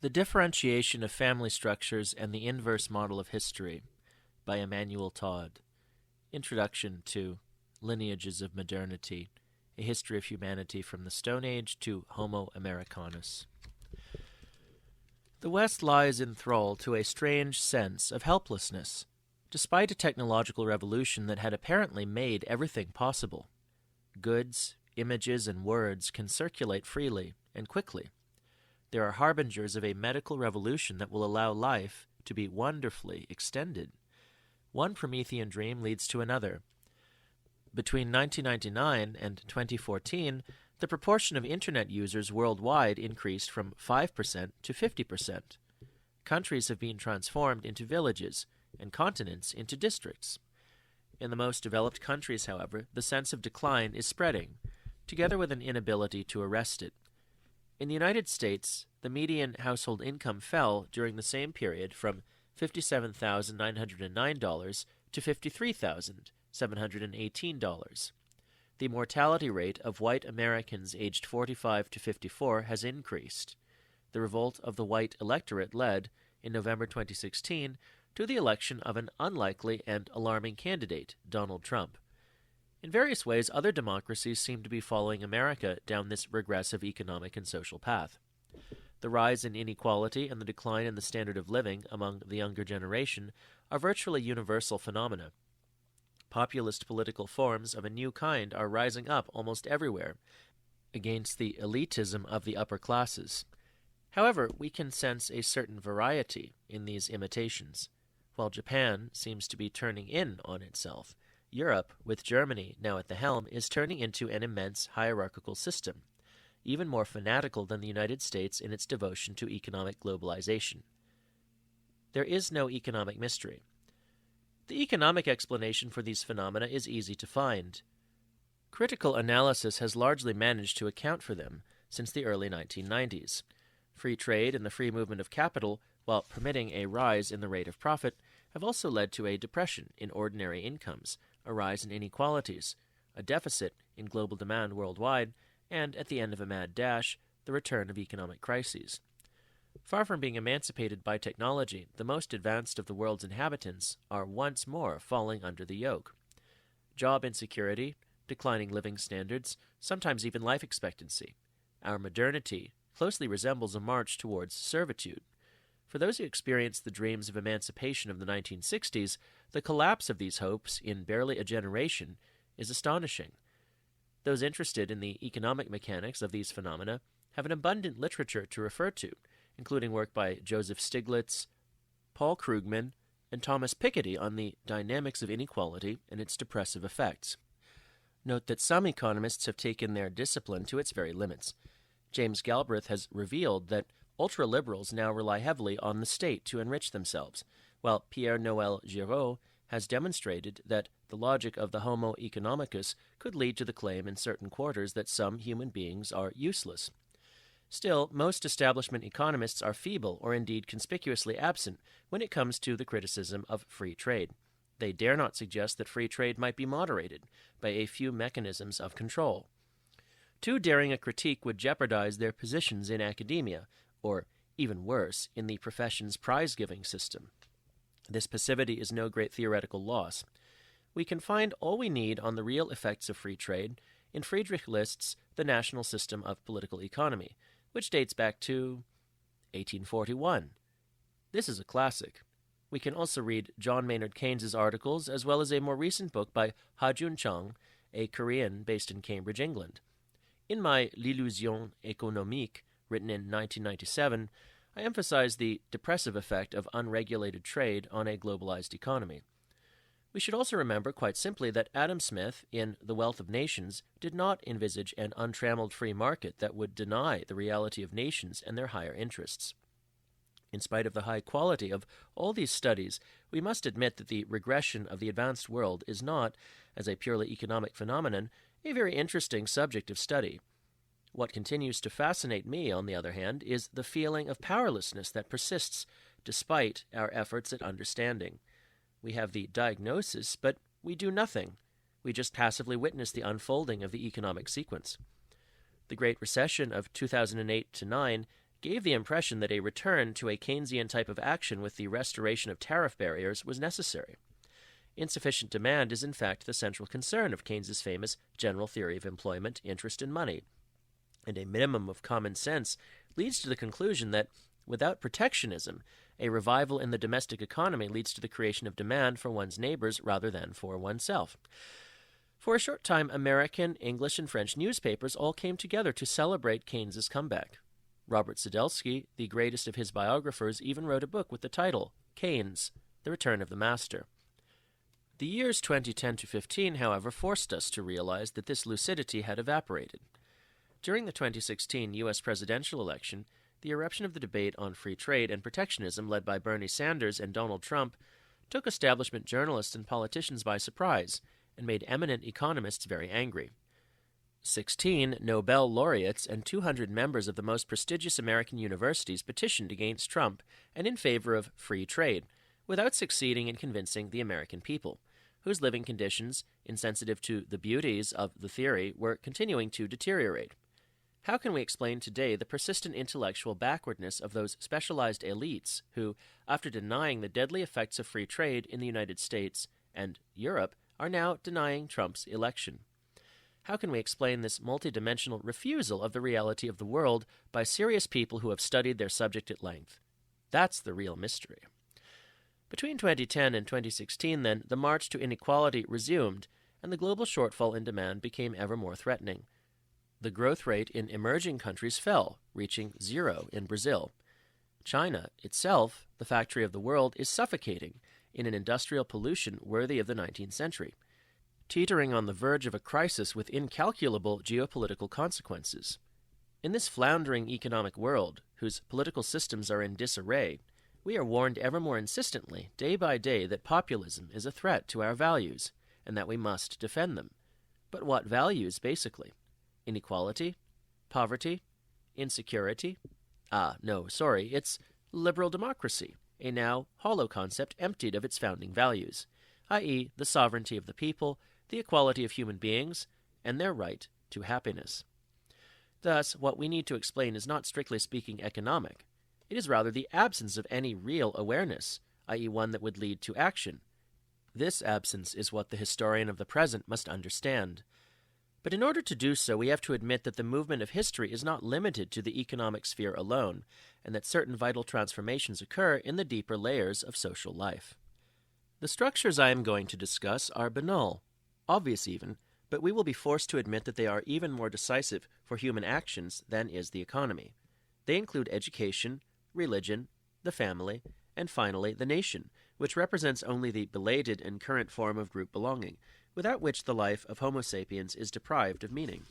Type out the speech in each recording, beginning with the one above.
The Differentiation of Family Structures and the Inverse Model of History by Emmanuel Todd. Introduction to Lineages of Modernity, A History of Humanity from the Stone Age to Homo Americanus. The West lies in thrall to a strange sense of helplessness, despite a technological revolution that had apparently made everything possible. Goods, images, and words can circulate freely and quickly. There are harbingers of a medical revolution that will allow life to be wonderfully extended. One Promethean dream leads to another. Between 1999 and 2014, the proportion of Internet users worldwide increased from 5% to 50%. Countries have been transformed into villages, and continents into districts. In the most developed countries, however, the sense of decline is spreading, together with an inability to arrest it. In the United States, the median household income fell during the same period from $57,909 to $53,718. The mortality rate of white Americans aged 45 to 54 has increased. The revolt of the white electorate led, in November 2016, to the election of an unlikely and alarming candidate, Donald Trump. In various ways, other democracies seem to be following America down this regressive economic and social path. The rise in inequality and the decline in the standard of living among the younger generation are virtually universal phenomena. Populist political forms of a new kind are rising up almost everywhere against the elitism of the upper classes. However, we can sense a certain variety in these imitations. While Japan seems to be turning in on itself, Europe, with Germany now at the helm, is turning into an immense hierarchical system, even more fanatical than the United States in its devotion to economic globalization. There is no economic mystery. The economic explanation for these phenomena is easy to find. Critical analysis has largely managed to account for them since the early 1990s. Free trade and the free movement of capital, while permitting a rise in the rate of profit, have also led to a depression in ordinary incomes, a rise in inequalities, a deficit in global demand worldwide, and, at the end of a mad dash, the return of economic crises. Far from being emancipated by technology, the most advanced of the world's inhabitants are once more falling under the yoke. Job insecurity, declining living standards, sometimes even life expectancy. Our modernity closely resembles a march towards servitude. For those who experienced the dreams of emancipation of the 1960s, the collapse of these hopes in barely a generation is astonishing. Those interested in the economic mechanics of these phenomena have an abundant literature to refer to, including work by Joseph Stiglitz, Paul Krugman, and Thomas Piketty on the dynamics of inequality and its depressive effects. Note that some economists have taken their discipline to its very limits. James Galbraith has revealed that ultra-liberals now rely heavily on the state to enrich themselves, while Pierre-Noël Giraud has demonstrated that the logic of the Homo economicus could lead to the claim in certain quarters that some human beings are useless. Still, most establishment economists are feeble or indeed conspicuously absent when it comes to the criticism of free trade. They dare not suggest that free trade might be moderated by a few mechanisms of control. Too daring a critique would jeopardize their positions in academia, or, even worse, in the profession's prize-giving system. This passivity is no great theoretical loss. We can find all we need on the real effects of free trade in Friedrich List's The National System of Political Economy, which dates back to 1841. This is a classic. We can also read John Maynard Keynes's articles, as well as a more recent book by Ha-Joon Chang, a Korean based in Cambridge, England. In my L'illusion économique, written in 1997, I emphasize the depressive effect of unregulated trade on a globalized economy. We should also remember, quite simply, that Adam Smith, in The Wealth of Nations, did not envisage an untrammeled free market that would deny the reality of nations and their higher interests. In spite of the high quality of all these studies, we must admit that the regression of the advanced world is not, as a purely economic phenomenon, a very interesting subject of study. What continues to fascinate me, on the other hand, is the feeling of powerlessness that persists despite our efforts at understanding. We have the diagnosis, but we do nothing. We just passively witness the unfolding of the economic sequence. The Great Recession of 2008-9 gave the impression that a return to a Keynesian type of action with the restoration of tariff barriers was necessary. Insufficient demand is in fact the central concern of Keynes's famous general theory of employment, interest, and money, and a minimum of common sense leads to the conclusion that without protectionism, a revival in the domestic economy leads to the creation of demand for one's neighbors rather than for oneself. For a short time, American, English, and French newspapers all came together to celebrate Keynes's comeback. Robert Sadelsky, the greatest of his biographers, even wrote a book with the title, Keynes, The Return of the Master. The years 2010 to 15, however, forced us to realize that this lucidity had evaporated. During the 2016 U.S. presidential election, the eruption of the debate on free trade and protectionism led by Bernie Sanders and Donald Trump took establishment journalists and politicians by surprise and made eminent economists very angry. 16 Nobel laureates and 200 members of the most prestigious American universities petitioned against Trump and in favor of free trade, without succeeding in convincing the American people, whose living conditions, insensitive to the beauties of the theory, were continuing to deteriorate. How can we explain today the persistent intellectual backwardness of those specialized elites who, after denying the deadly effects of free trade in the United States and Europe, are now denying Trump's election? How can we explain this multidimensional refusal of the reality of the world by serious people who have studied their subject at length? That's the real mystery. Between 2010 and 2016, then, the march to inequality resumed, and the global shortfall in demand became ever more threatening. The growth rate in emerging countries fell, reaching 0 in Brazil. China itself, the factory of the world, is suffocating in an industrial pollution worthy of the 19th century, teetering on the verge of a crisis with incalculable geopolitical consequences. In this floundering economic world, whose political systems are in disarray, we are warned ever more insistently, day by day, that populism is a threat to our values, and that we must defend them. But what values, basically? Inequality? Poverty? Insecurity? It's liberal democracy, a now hollow concept emptied of its founding values, i.e., the sovereignty of the people, the equality of human beings, and their right to happiness. Thus, what we need to explain is not strictly speaking economic. It is rather the absence of any real awareness, i.e., one that would lead to action. This absence is what the historian of the present must understand. But in order to do so, we have to admit that the movement of history is not limited to the economic sphere alone, and that certain vital transformations occur in the deeper layers of social life. The structures I am going to discuss are banal, obvious even, but we will be forced to admit that they are even more decisive for human actions than is the economy. They include education, religion, the family, and finally the nation, which represents only the belated and current form of group belonging, without which the life of Homo sapiens is deprived of meaning.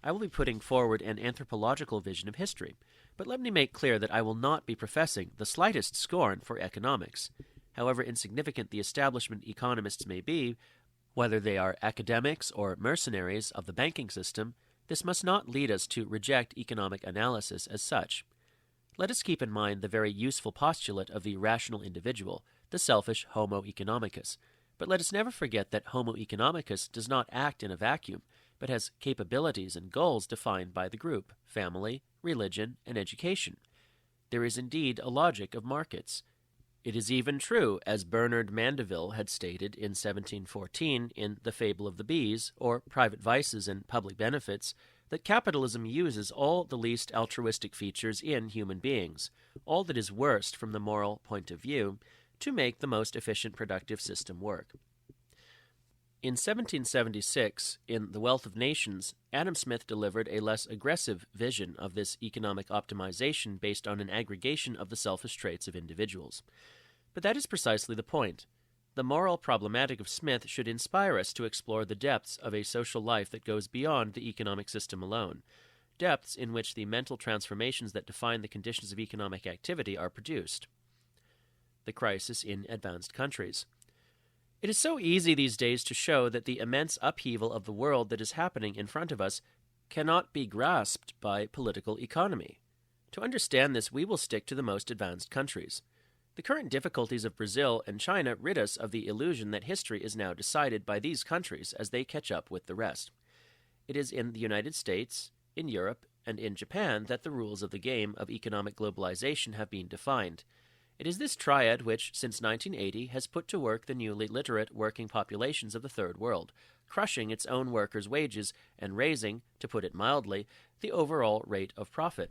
I will be putting forward an anthropological vision of history, but let me make clear that I will not be professing the slightest scorn for economics. However insignificant the establishment economists may be, whether they are academics or mercenaries of the banking system, this must not lead us to reject economic analysis as such. Let us keep in mind the very useful postulate of the rational individual, the selfish Homo economicus. But let us never forget that Homo economicus does not act in a vacuum, but has capabilities and goals defined by the group, family, religion, and education. There is indeed a logic of markets. It is even true, as Bernard Mandeville had stated in 1714 in The Fable of the Bees, or Private Vices and Public Benefits, that capitalism uses all the least altruistic features in human beings, all that is worst from the moral point of view, to make the most efficient productive system work. In 1776, in The Wealth of Nations, Adam Smith delivered a less aggressive vision of this economic optimization based on an aggregation of the selfish traits of individuals. But that is precisely the point. The moral problematic of Smith should inspire us to explore the depths of a social life that goes beyond the economic system alone, depths in which the mental transformations that define the conditions of economic activity are produced. The crisis in advanced countries. It is so easy these days to show that the immense upheaval of the world that is happening in front of us cannot be grasped by political economy. To understand this, we will stick to the most advanced countries. The current difficulties of Brazil and China rid us of the illusion that history is now decided by these countries as they catch up with the rest. It is in the United States, in Europe, and in Japan that the rules of the game of economic globalization have been defined. It is this triad which, since 1980, has put to work the newly literate working populations of the Third World, crushing its own workers' wages and raising, to put it mildly, the overall rate of profit.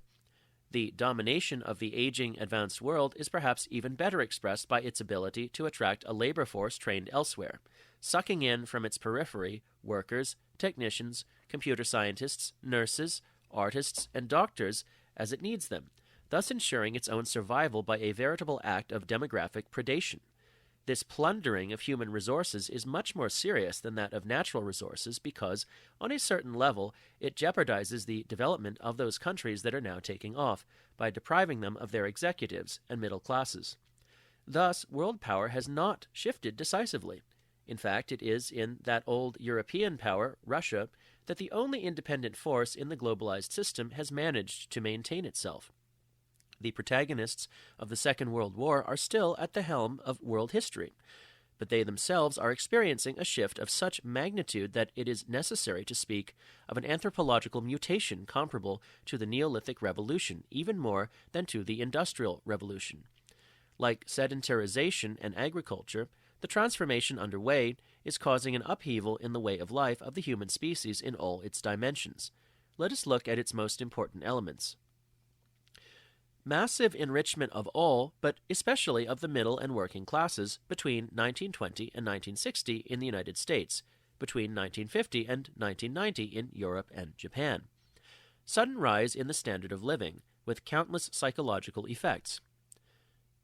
The domination of the aging advanced world is perhaps even better expressed by its ability to attract a labor force trained elsewhere, sucking in from its periphery workers, technicians, computer scientists, nurses, artists, and doctors as it needs them, thus ensuring its own survival by a veritable act of demographic predation. This plundering of human resources is much more serious than that of natural resources because, on a certain level, it jeopardizes the development of those countries that are now taking off by depriving them of their executives and middle classes. Thus, world power has not shifted decisively. In fact, it is in that old European power, Russia, that the only independent force in the globalized system has managed to maintain itself. The protagonists of the Second World War are still at the helm of world history, but they themselves are experiencing a shift of such magnitude that it is necessary to speak of an anthropological mutation comparable to the Neolithic Revolution, even more than to the Industrial Revolution. Like sedentarization and agriculture, the transformation underway is causing an upheaval in the way of life of the human species in all its dimensions. Let us look at its most important elements. Massive enrichment of all, but especially of the middle and working classes, between 1920 and 1960 in the United States, between 1950 and 1990 in Europe and Japan. Sudden rise in the standard of living, with countless psychological effects.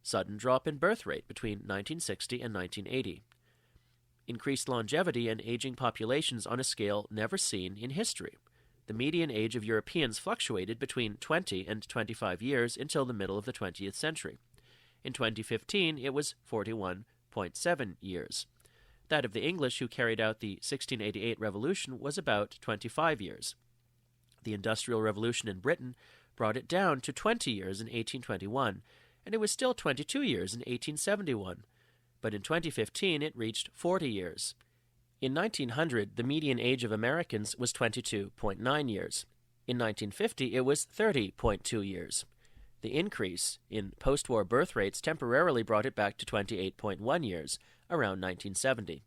Sudden drop in birth rate between 1960 and 1980. Increased longevity and aging populations on a scale never seen in history. The median age of Europeans fluctuated between 20 and 25 years until the middle of the 20th century. In 2015, it was 41.7 years. That of the English who carried out the 1688 revolution was about 25 years. The Industrial Revolution in Britain brought it down to 20 years in 1821, and it was still 22 years in 1871. But in 2015, it reached 40 years. In 1900, the median age of Americans was 22.9 years. In 1950, it was 30.2 years. The increase in post-war birth rates temporarily brought it back to 28.1 years, around 1970.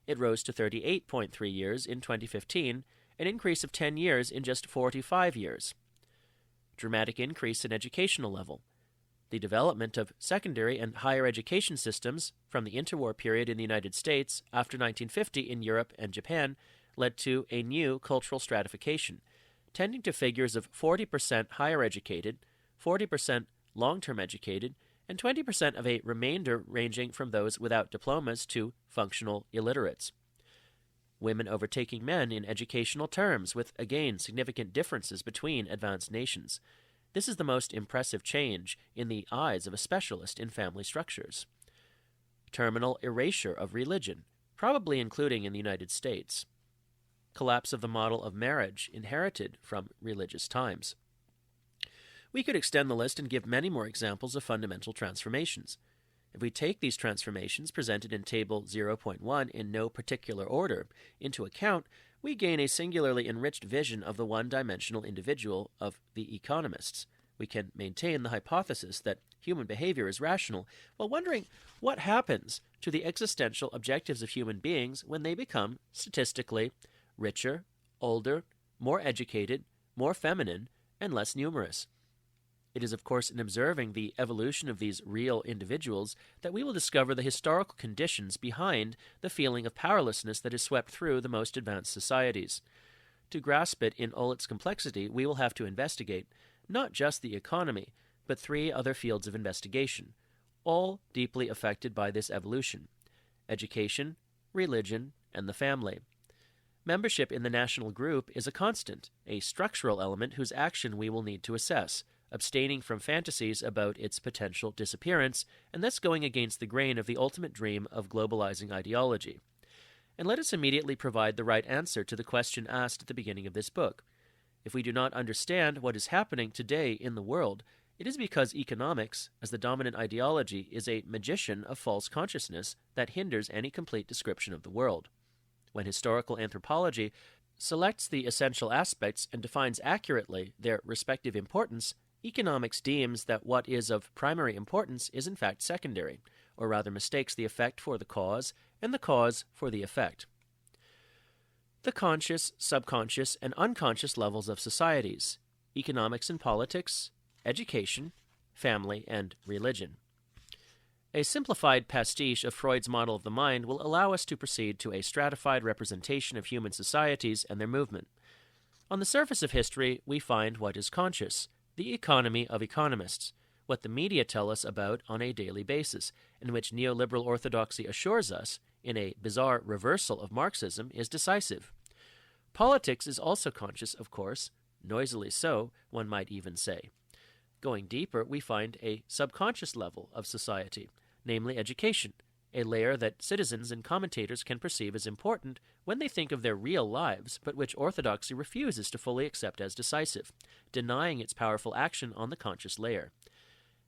It rose to 38.3 years in 2015, an increase of 10 years in just 45 years. Dramatic increase in educational level. The development of secondary and higher education systems from the interwar period in the United States after 1950 in Europe and Japan led to a new cultural stratification, tending to figures of 40% higher educated, 40% long-term educated, and 20% of a remainder ranging from those without diplomas to functional illiterates. Women overtaking men in educational terms, with again significant differences between advanced nations. This is the most impressive change in the eyes of a specialist in family structures. Terminal erasure of religion, probably including in the United States. Collapse of the model of marriage inherited from religious times. We could extend the list and give many more examples of fundamental transformations. If we take these transformations presented in Table 0.1 in no particular order into account, we gain a singularly enriched vision of the one-dimensional individual of the economists. We can maintain the hypothesis that human behavior is rational while wondering what happens to the existential objectives of human beings when they become, statistically, richer, older, more educated, more feminine, and less numerous. It is, of course, in observing the evolution of these real individuals that we will discover the historical conditions behind the feeling of powerlessness that is swept through the most advanced societies. To grasp it in all its complexity, we will have to investigate not just the economy, but 3 other fields of investigation, all deeply affected by this evolution: education, religion, and the family. Membership in the national group is a constant, a structural element whose action we will need to assess, abstaining from fantasies about its potential disappearance, and thus going against the grain of the ultimate dream of globalizing ideology. And let us immediately provide the right answer to the question asked at the beginning of this book. If we do not understand what is happening today in the world, it is because economics, as the dominant ideology, is a magician of false consciousness that hinders any complete description of the world. When historical anthropology selects the essential aspects and defines accurately their respective importance, economics deems that what is of primary importance is in fact secondary, or rather mistakes the effect for the cause and the cause for the effect. The conscious, subconscious, and unconscious levels of societies, economics and politics, education, family, and religion. A simplified pastiche of Freud's model of the mind will allow us to proceed to a stratified representation of human societies and their movement. On the surface of history, we find what is conscious, the economy of economists, what the media tell us about on a daily basis, in which neoliberal orthodoxy assures us, in a bizarre reversal of Marxism, is decisive. Politics is also conscious, of course, noisily so, one might even say. Going deeper, we find a subconscious level of society, namely education, a layer that citizens and commentators can perceive as important when they think of their real lives, but which orthodoxy refuses to fully accept as decisive, denying its powerful action on the conscious layer.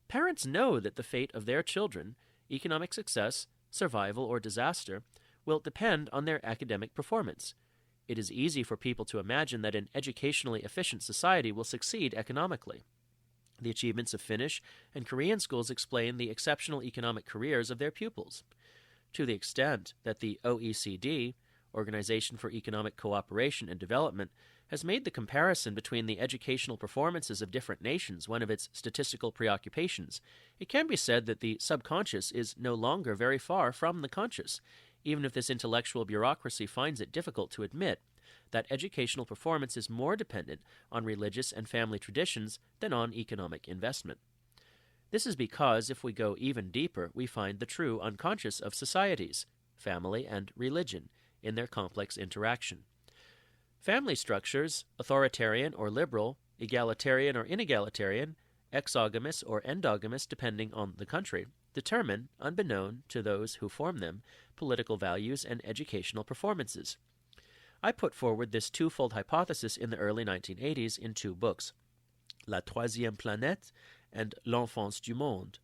Parents know that the fate of their children, economic success, survival, or disaster, will depend on their academic performance. It is easy for people to imagine that an educationally efficient society will succeed economically. The achievements of Finnish and Korean schools explain the exceptional economic careers of their pupils. To the extent that the OECD, Organization for Economic Cooperation and Development, has made the comparison between the educational performances of different nations one of its statistical preoccupations, it can be said that the subconscious is no longer very far from the conscious, even if this intellectual bureaucracy finds it difficult to admit that educational performance is more dependent on religious and family traditions than on economic investment. This is because, if we go even deeper, we find the true unconscious of societies, family and religion, in their complex interaction. Family structures, authoritarian or liberal, egalitarian or inegalitarian, exogamous or endogamous depending on the country, determine, unbeknown to those who form them, political values and educational performances. I put forward this twofold hypothesis in the early 1980s in two books, La Troisième Planète and L'Enfance du Monde.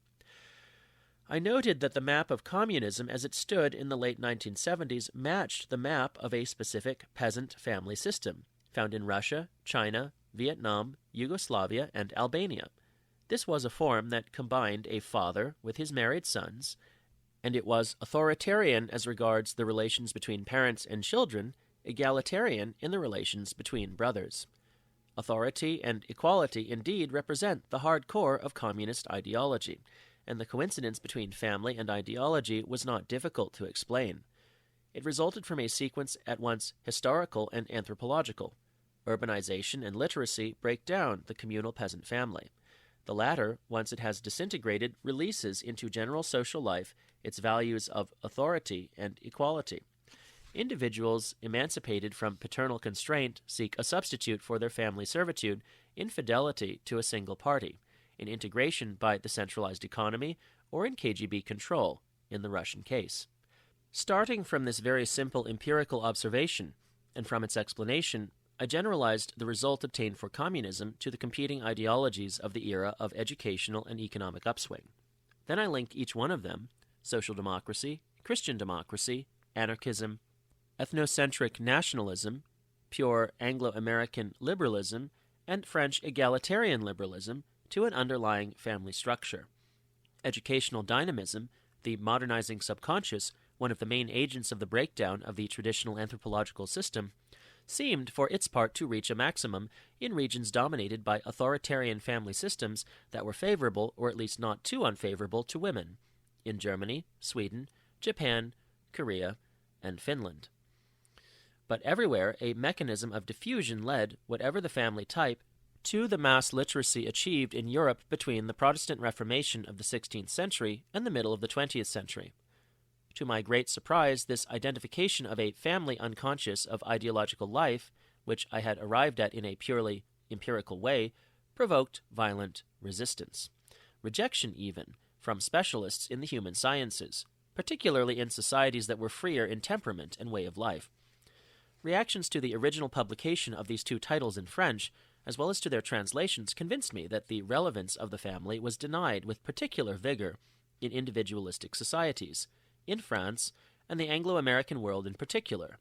I noted that the map of communism as it stood in the late 1970s matched the map of a specific peasant family system, found in Russia, China, Vietnam, Yugoslavia, and Albania. This was a form that combined a father with his married sons, and it was authoritarian as regards the relations between parents and children, egalitarian in the relations between brothers. Authority and equality indeed represent the hard core of communist ideology, and the coincidence between family and ideology was not difficult to explain. It resulted from a sequence at once historical and anthropological. Urbanization and literacy break down the communal peasant family. The latter, once it has disintegrated, releases into general social life its values of authority and equality. Individuals emancipated from paternal constraint seek a substitute for their family servitude in fidelity to a single party, in integration by the centralized economy, or in KGB control, in the Russian case. Starting from this very simple empirical observation, and from its explanation, I generalized the result obtained for communism to the competing ideologies of the era of educational and economic upswing. Then I linked each one of them, social democracy, Christian democracy, anarchism, ethnocentric nationalism, pure Anglo-American liberalism, and French egalitarian liberalism, to an underlying family structure. Educational dynamism, the modernizing subconscious, one of the main agents of the breakdown of the traditional anthropological system, seemed for its part to reach a maximum in regions dominated by authoritarian family systems that were favorable, or at least not too unfavorable, to women, in Germany, Sweden, Japan, Korea, and Finland. But everywhere a mechanism of diffusion led, whatever the family type, to the mass literacy achieved in Europe between the Protestant Reformation of the 16th century and the middle of the 20th century. To my great surprise, this identification of a family unconscious of ideological life, which I had arrived at in a purely empirical way, provoked violent resistance. Rejection, even, from specialists in the human sciences, particularly in societies that were freer in temperament and way of life. Reactions to the original publication of these two titles in French, as well as to their translations, convinced me that the relevance of the family was denied with particular vigor in individualistic societies, in France, and the Anglo-American world in particular.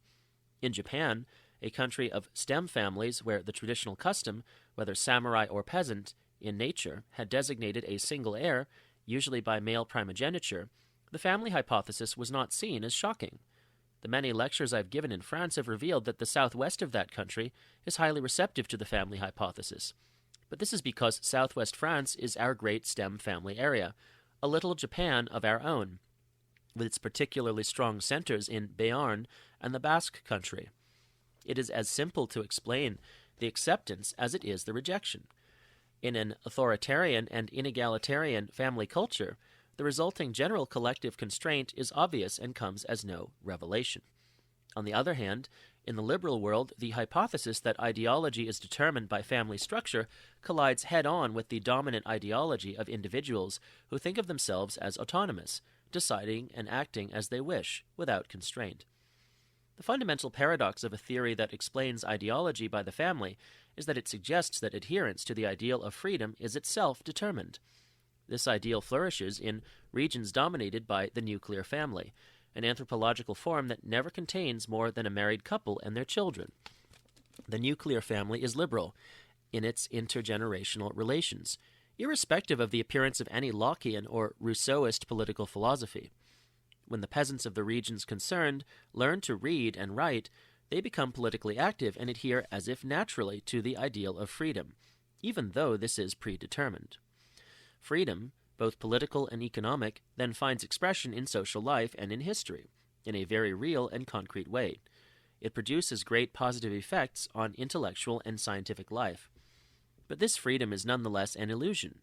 In Japan, a country of stem families where the traditional custom, whether samurai or peasant, in nature, had designated a single heir, usually by male primogeniture, the family hypothesis was not seen as shocking. The many lectures I've given in France have revealed that the southwest of that country is highly receptive to the family hypothesis. But this is because southwest France is our great stem family area, a little Japan of our own, with its particularly strong centers in Béarn and the Basque country. It is as simple to explain the acceptance as it is the rejection. In an authoritarian and inegalitarian family culture, the resulting general collective constraint is obvious and comes as no revelation. On the other hand, in the liberal world, the hypothesis that ideology is determined by family structure collides head-on with the dominant ideology of individuals who think of themselves as autonomous, deciding and acting as they wish, without constraint. The fundamental paradox of a theory that explains ideology by the family is that it suggests that adherence to the ideal of freedom is itself determined. This ideal flourishes in regions dominated by the nuclear family, an anthropological form that never contains more than a married couple and their children. The nuclear family is liberal in its intergenerational relations, irrespective of the appearance of any Lockean or Rousseauist political philosophy. When the peasants of the regions concerned learn to read and write, they become politically active and adhere as if naturally to the ideal of freedom, even though this is predetermined. Freedom, both political and economic, then finds expression in social life and in history, in a very real and concrete way. It produces great positive effects on intellectual and scientific life. But this freedom is nonetheless an illusion.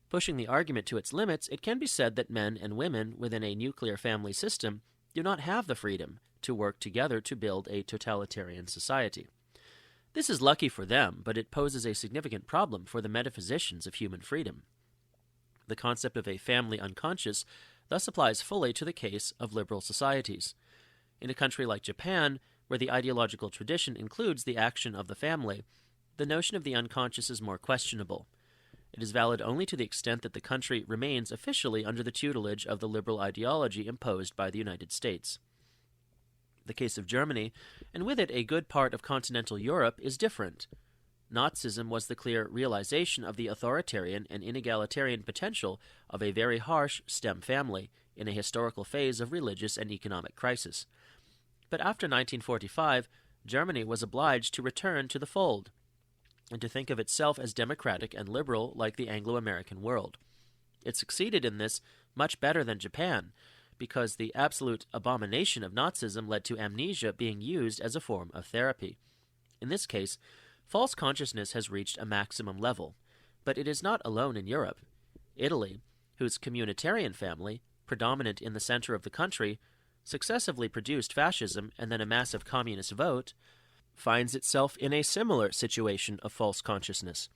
Pushing the argument to its limits, it can be said that men and women within a nuclear family system do not have the freedom to work together to build a totalitarian society. This is lucky for them, but it poses a significant problem for the metaphysicians of human freedom. The concept of a family unconscious thus applies fully to the case of liberal societies. In a country like Japan, where the ideological tradition includes the action of the family, the notion of the unconscious is more questionable. It is valid only to the extent that the country remains officially under the tutelage of the liberal ideology imposed by the United States. The case of Germany, and with it a good part of continental Europe, is different. Nazism was the clear realization of the authoritarian and inegalitarian potential of a very harsh stem family in a historical phase of religious and economic crisis. But after 1945, Germany was obliged to return to the fold, and to think of itself as democratic and liberal like the Anglo-American world. It succeeded in this much better than Japan, because the absolute abomination of Nazism led to amnesia being used as a form of therapy. In this case, false consciousness has reached a maximum level, but it is not alone in Europe. Italy, whose communitarian family, predominant in the center of the country, successively produced fascism and then a massive communist vote, finds itself in a similar situation of false consciousness.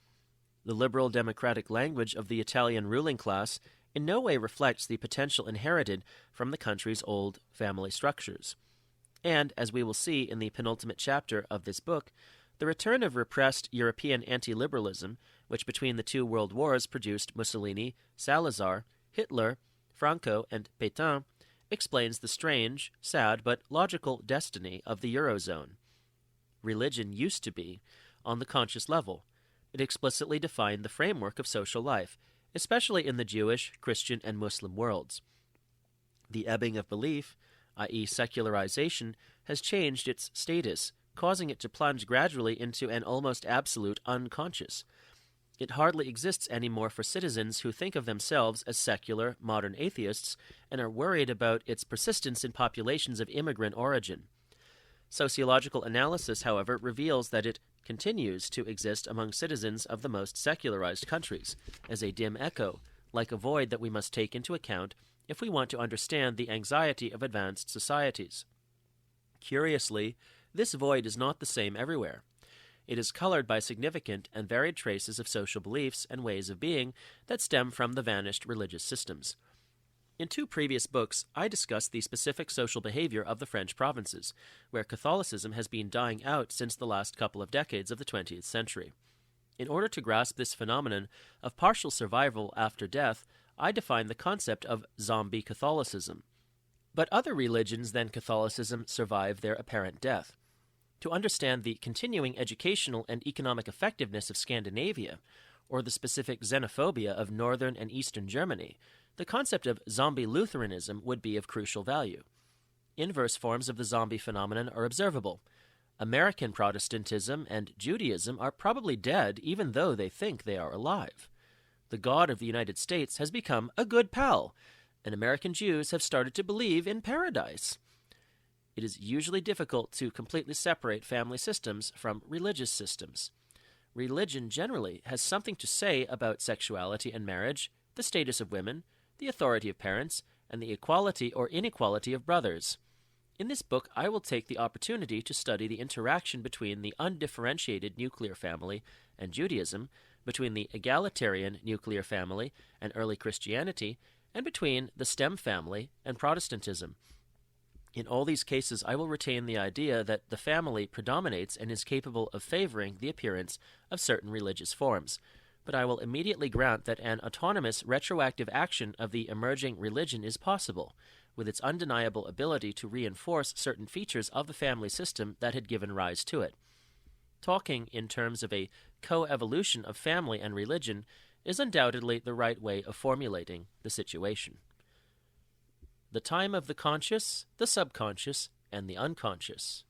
The liberal democratic language of the Italian ruling class in no way reflects the potential inherited from the country's old family structures. And, as we will see in the penultimate chapter of this book, the return of repressed European anti-liberalism, which between the two world wars produced Mussolini, Salazar, Hitler, Franco, and Pétain, explains the strange, sad, but logical destiny of the Eurozone. Religion used to be, on the conscious level. It explicitly defined the framework of social life, especially in the Jewish, Christian, and Muslim worlds. The ebbing of belief, i.e. secularization, has changed its status, causing it to plunge gradually into an almost absolute unconscious. It hardly exists anymore for citizens who think of themselves as secular, modern atheists and are worried about its persistence in populations of immigrant origin. Sociological analysis, however, reveals that it continues to exist among citizens of the most secularized countries, as a dim echo, like a void that we must take into account if we want to understand the anxiety of advanced societies. Curiously, this void is not the same everywhere. It is colored by significant and varied traces of social beliefs and ways of being that stem from the vanished religious systems. In two previous books, I discussed the specific social behavior of the French provinces, where Catholicism has been dying out since the last couple of decades of the 20th century. In order to grasp this phenomenon of partial survival after death, I defined the concept of zombie Catholicism. But other religions than Catholicism survive their apparent death. To understand the continuing educational and economic effectiveness of Scandinavia, or the specific xenophobia of northern and eastern Germany, the concept of zombie Lutheranism would be of crucial value. Inverse forms of the zombie phenomenon are observable. American Protestantism and Judaism are probably dead even though they think they are alive. The God of the United States has become a good pal, and American Jews have started to believe in paradise. It is usually difficult to completely separate family systems from religious systems. Religion generally has something to say about sexuality and marriage, the status of women, the authority of parents, and the equality or inequality of brothers. In this book, I will take the opportunity to study the interaction between the undifferentiated nuclear family and Judaism, between the egalitarian nuclear family and early Christianity, and between the STEM family and Protestantism. In all these cases, I will retain the idea that the family predominates and is capable of favoring the appearance of certain religious forms, but I will immediately grant that an autonomous retroactive action of the emerging religion is possible, with its undeniable ability to reinforce certain features of the family system that had given rise to it. Talking in terms of a co-evolution of family and religion is undoubtedly the right way of formulating the situation. The time of the conscious, the subconscious, and the unconscious.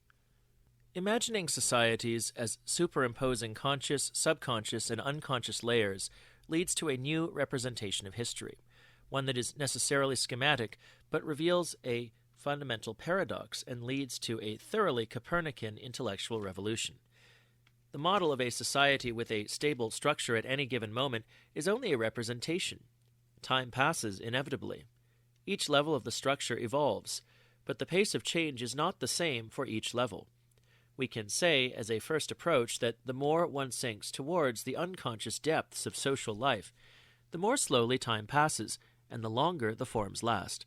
Imagining societies as superimposing conscious, subconscious, and unconscious layers leads to a new representation of history, one that is necessarily schematic but reveals a fundamental paradox and leads to a thoroughly Copernican intellectual revolution. The model of a society with a stable structure at any given moment is only a representation. Time passes inevitably. Each level of the structure evolves, but the pace of change is not the same for each level. We can say, as a first approach, that the more one sinks towards the unconscious depths of social life, the more slowly time passes, and the longer the forms last.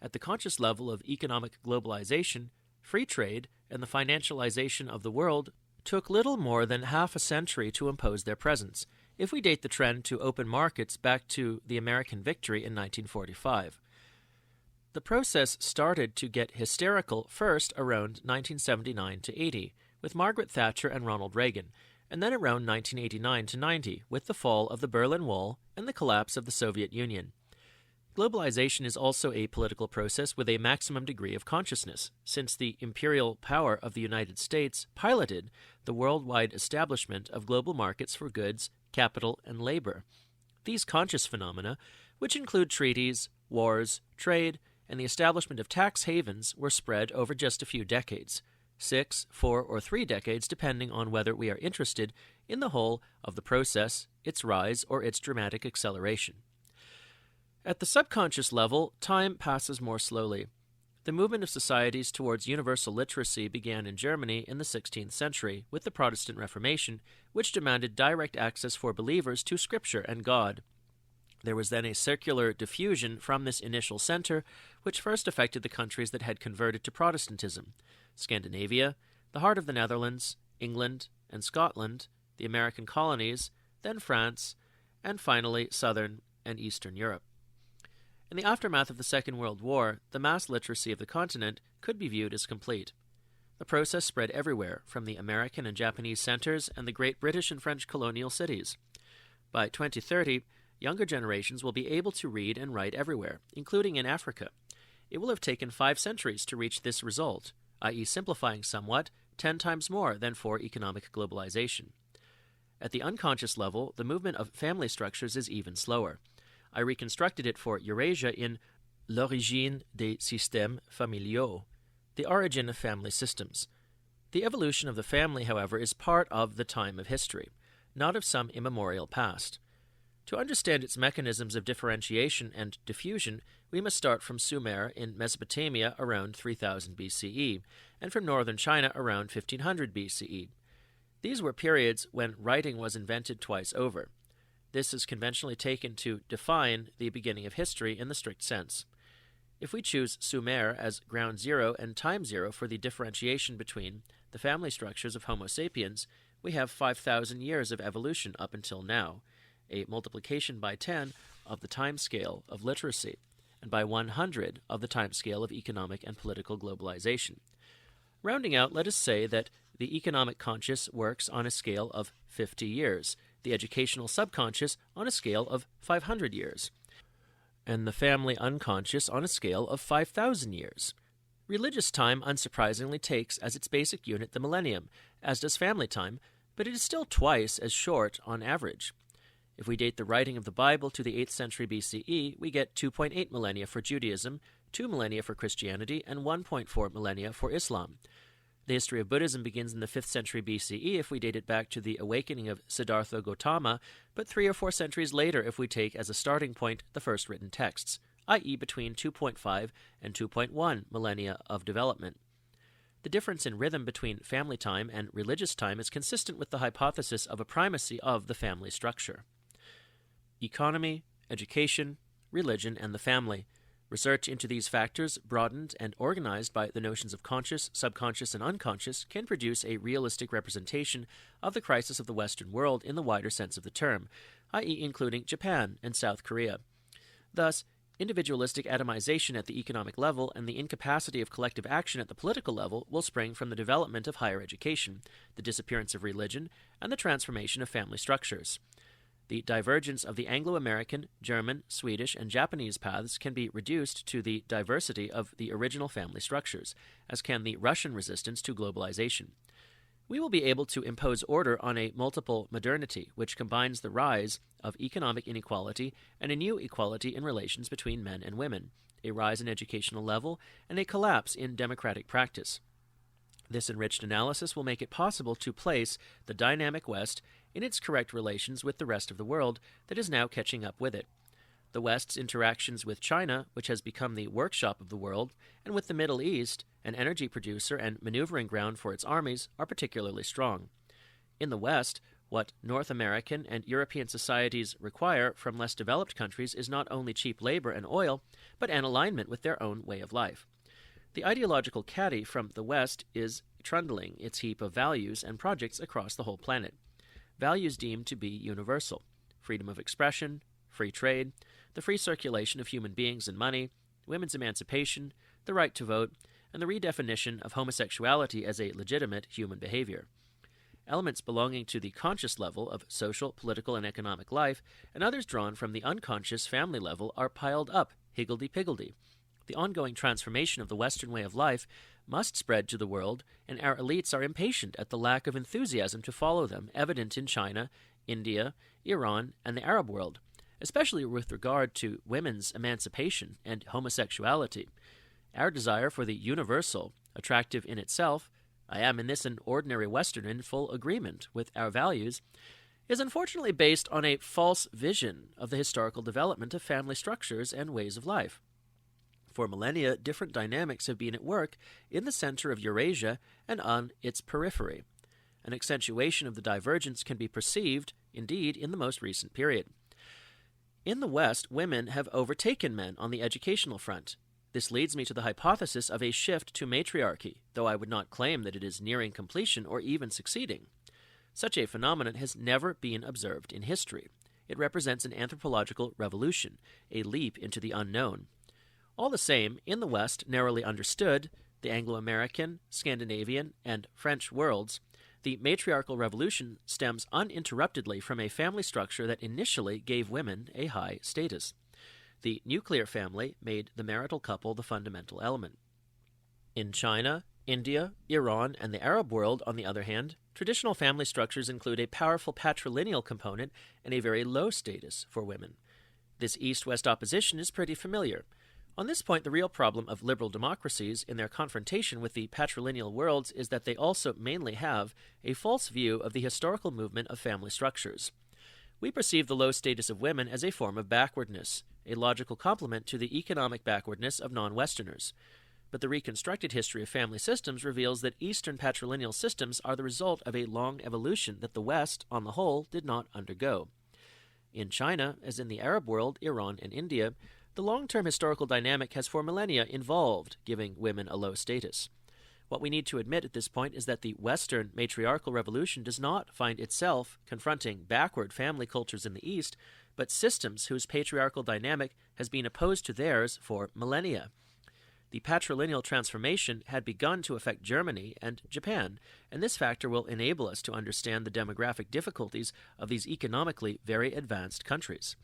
At the conscious level of economic globalization, free trade, and the financialization of the world took little more than half a century to impose their presence, if we date the trend to open markets back to the American victory in 1945. The process started to get hysterical first around 1979 to 80, with Margaret Thatcher and Ronald Reagan, and then around 1989 to 90, with the fall of the Berlin Wall and the collapse of the Soviet Union. Globalization is also a political process with a maximum degree of consciousness, since the imperial power of the United States piloted the worldwide establishment of global markets for goods, capital, and labor. These conscious phenomena, which include treaties, wars, trade, and the establishment of tax havens, were spread over just a few decades, 6, 4, or 3 decades, depending on whether we are interested in the whole of the process, its rise, or its dramatic acceleration. At the subconscious level, time passes more slowly. The movement of societies towards universal literacy began in Germany in the 16th century with the Protestant Reformation, which demanded direct access for believers to Scripture and God. There was then a circular diffusion from this initial center, which first affected the countries that had converted to Protestantism: Scandinavia, the heart of the Netherlands, England, and Scotland, the American colonies, then France, and finally southern and eastern Europe. In the aftermath of the Second World War, the mass literacy of the continent could be viewed as complete. The process spread everywhere, from the American and Japanese centers and the great British and French colonial cities. By 2030, younger generations will be able to read and write everywhere, including in Africa. It will have taken 5 centuries to reach this result, i.e. simplifying somewhat, 10 times more than for economic globalization. At the unconscious level, the movement of family structures is even slower. I reconstructed it for Eurasia in L'origine des systèmes familiaux, the origin of family systems. The evolution of the family, however, is part of the time of history, not of some immemorial past. To understand its mechanisms of differentiation and diffusion, we must start from Sumer in Mesopotamia around 3000 BCE, and from northern China around 1500 BCE. These were periods when writing was invented twice over. This is conventionally taken to define the beginning of history in the strict sense. If we choose Sumer as ground zero and time zero for the differentiation between the family structures of Homo sapiens, we have 5,000 years of evolution up until now, a multiplication by 10 of the time scale of literacy, and by 100 of the time scale of economic and political globalization. Rounding out, let us say that the economic conscious works on a scale of 50 years, the educational subconscious on a scale of 500 years, and the family unconscious on a scale of 5,000 years. Religious time, unsurprisingly, takes as its basic unit the millennium, as does family time, but it is still twice as short on average. If we date the writing of the Bible to the 8th century BCE, we get 2.8 millennia for Judaism, 2 millennia for Christianity, and 1.4 millennia for Islam. The history of Buddhism begins in the 5th century BCE if we date it back to the awakening of Siddhartha Gautama, but 3 or 4 centuries later if we take as a starting point the first written texts, i.e. between 2.5 and 2.1 millennia of development. The difference in rhythm between family time and religious time is consistent with the hypothesis of a primacy of the family structure. Economy, education, religion, and the family. Research into these factors, broadened and organized by the notions of conscious, subconscious, and unconscious, can produce a realistic representation of the crisis of the Western world in the wider sense of the term, i.e. including Japan and South Korea. Thus, individualistic atomization at the economic level and the incapacity of collective action at the political level will spring from the development of higher education, the disappearance of religion, and the transformation of family structures. The divergence of the Anglo-American, German, Swedish, and Japanese paths can be reduced to the diversity of the original family structures, as can the Russian resistance to globalization. We will be able to impose order on a multiple modernity, which combines the rise of economic inequality and a new equality in relations between men and women, a rise in educational level, and a collapse in democratic practice. This enriched analysis will make it possible to place the dynamic West in its correct relations with the rest of the world that is now catching up with it. The West's interactions with China, which has become the workshop of the world, and with the Middle East, an energy producer and maneuvering ground for its armies, are particularly strong. In the West, what North American and European societies require from less developed countries is not only cheap labor and oil, but an alignment with their own way of life. The ideological caddy from the West is trundling its heap of values and projects across the whole planet. Values deemed to be universal: freedom of expression, free trade, the free circulation of human beings and money, women's emancipation, the right to vote, and the redefinition of homosexuality as a legitimate human behavior. Elements belonging to the conscious level of social, political, and economic life, and others drawn from the unconscious family level, are piled up higgledy-piggledy. The ongoing transformation of the Western way of life must spread to the world, and our elites are impatient at the lack of enthusiasm to follow them, evident in China, India, Iran, and the Arab world, especially with regard to women's emancipation and homosexuality. Our desire for the universal, attractive in itself, I am in this an ordinary Westerner in full agreement with our values, is unfortunately based on a false vision of the historical development of family structures and ways of life. For millennia, different dynamics have been at work in the center of Eurasia and on its periphery. An accentuation of the divergence can be perceived, indeed, in the most recent period. In the West, women have overtaken men on the educational front. This leads me to the hypothesis of a shift to matriarchy, though I would not claim that it is nearing completion or even succeeding. Such a phenomenon has never been observed in history. It represents an anthropological revolution, a leap into the unknown. All the same, in the West, narrowly understood, the Anglo-American, Scandinavian, and French worlds, the matriarchal revolution stems uninterruptedly from a family structure that initially gave women a high status. The nuclear family made the marital couple the fundamental element. In China, India, Iran, and the Arab world, on the other hand, traditional family structures include a powerful patrilineal component and a very low status for women. This East-West opposition is pretty familiar. On this point, the real problem of liberal democracies in their confrontation with the patrilineal worlds is that they also mainly have a false view of the historical movement of family structures. We perceive the low status of women as a form of backwardness, a logical complement to the economic backwardness of non-Westerners. But the reconstructed history of family systems reveals that Eastern patrilineal systems are the result of a long evolution that the West, on the whole, did not undergo. In China, as in the Arab world, Iran, and India, the long-term historical dynamic has for millennia involved giving women a low status. What we need to admit at this point is that the Western matriarchal revolution does not find itself confronting backward family cultures in the East, but systems whose patriarchal dynamic has been opposed to theirs for millennia. The patrilineal transformation had begun to affect Germany and Japan, and this factor will enable us to understand the demographic difficulties of these economically very advanced countries.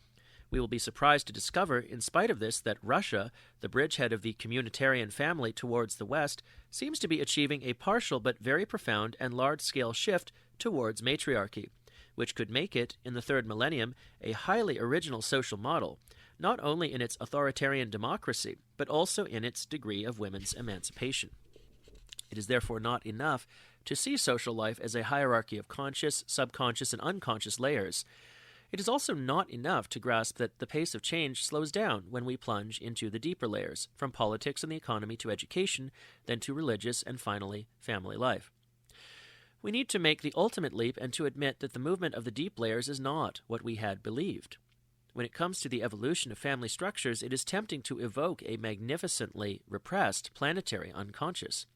We will be surprised to discover, in spite of this, that Russia, the bridgehead of the communitarian family towards the West, seems to be achieving a partial but very profound and large-scale shift towards matriarchy, which could make it, in the third millennium, a highly original social model, not only in its authoritarian democracy, but also in its degree of women's emancipation. It is therefore not enough to see social life as a hierarchy of conscious, subconscious, and unconscious layers. It is also not enough to grasp that the pace of change slows down when we plunge into the deeper layers, from politics and the economy to education, then to religious, and finally, family life. We need to make the ultimate leap and to admit that the movement of the deep layers is not what we had believed. When it comes to the evolution of family structures, it is tempting to evoke a magnificently repressed planetary unconscious.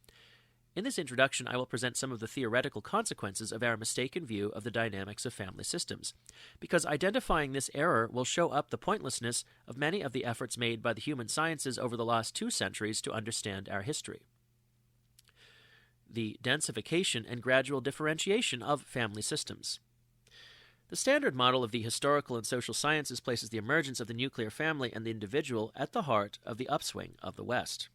In this introduction, I will present some of the theoretical consequences of our mistaken view of the dynamics of family systems, because identifying this error will show up the pointlessness of many of the efforts made by the human sciences over the last 2 centuries to understand our history. The densification and gradual differentiation of family systems. The standard model of the historical and social sciences places the emergence of the nuclear family and the individual at the heart of the upswing of the West.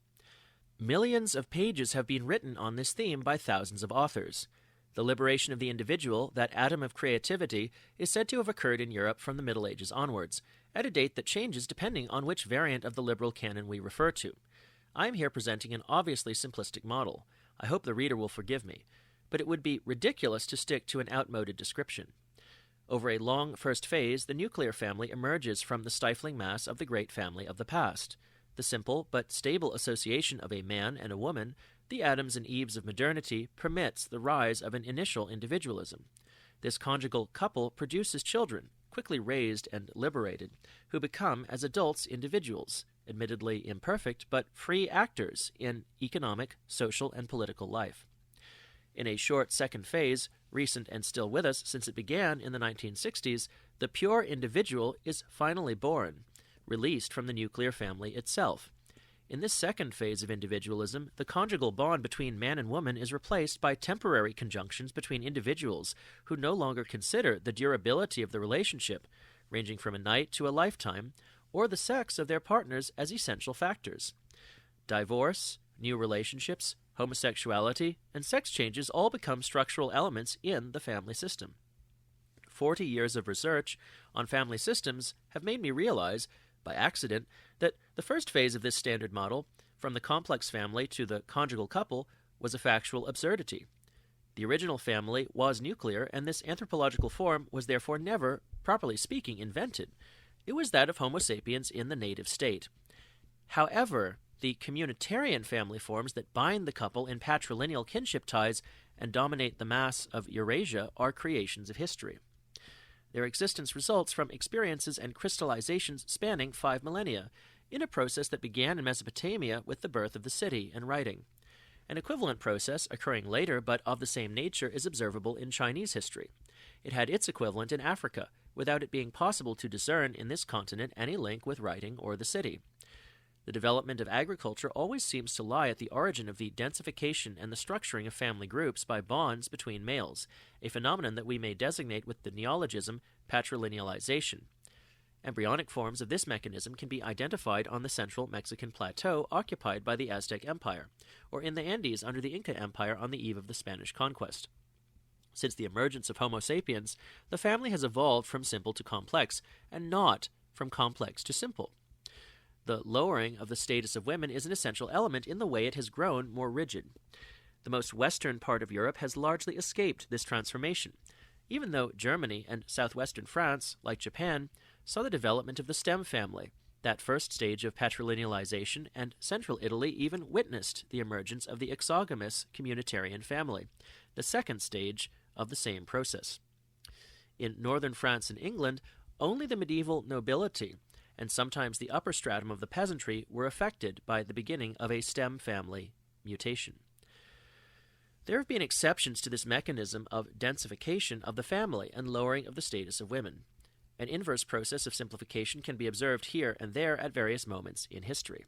Millions of pages have been written on this theme by thousands of authors. The liberation of the individual, that atom of creativity, is said to have occurred in Europe from the Middle Ages onwards, at a date that changes depending on which variant of the liberal canon we refer to. I am here presenting an obviously simplistic model. I hope the reader will forgive me, but it would be ridiculous to stick to an outmoded description. Over a long first phase, the nuclear family emerges from the stifling mass of the great family of the past. The simple but stable association of a man and a woman, the Adams and Eves of modernity, permits the rise of an initial individualism. This conjugal couple produces children, quickly raised and liberated, who become, as adults, individuals, admittedly imperfect, but free actors in economic, social, and political life. In a short second phase, recent and still with us since it began in the 1960s, the pure individual is finally born, released from the nuclear family itself. In this second phase of individualism, the conjugal bond between man and woman is replaced by temporary conjunctions between individuals who no longer consider the durability of the relationship, ranging from a night to a lifetime, or the sex of their partners as essential factors. Divorce, new relationships, homosexuality, and sex changes all become structural elements in the family system. 40 years of research on family systems have made me realize, by accident, that the first phase of this standard model, from the complex family to the conjugal couple, was a factual absurdity. The original family was nuclear, and this anthropological form was therefore never, properly speaking, invented. It was that of Homo sapiens in the native state. However, the communitarian family forms that bind the couple in patrilineal kinship ties and dominate the mass of Eurasia are creations of history. Their existence results from experiences and crystallizations spanning 5 millennia, in a process that began in Mesopotamia with the birth of the city and writing. An equivalent process, occurring later but of the same nature, is observable in Chinese history. It had its equivalent in Africa, without it being possible to discern in this continent any link with writing or the city. The development of agriculture always seems to lie at the origin of the densification and the structuring of family groups by bonds between males, a phenomenon that we may designate with the neologism patrilinealization. Embryonic forms of this mechanism can be identified on the central Mexican plateau occupied by the Aztec Empire, or in the Andes under the Inca Empire on the eve of the Spanish conquest. Since the emergence of Homo sapiens, the family has evolved from simple to complex, and not from complex to simple. The lowering of the status of women is an essential element in the way it has grown more rigid. The most western part of Europe has largely escaped this transformation, even though Germany and southwestern France, like Japan, saw the development of the stem family. That first stage of patrilinealization, and central Italy even witnessed the emergence of the exogamous communitarian family, the second stage of the same process. In northern France and England, only the medieval nobility and sometimes the upper stratum of the peasantry were affected by the beginning of a stem family mutation. There have been exceptions to this mechanism of densification of the family and lowering of the status of women. An inverse process of simplification can be observed here and there at various moments in history.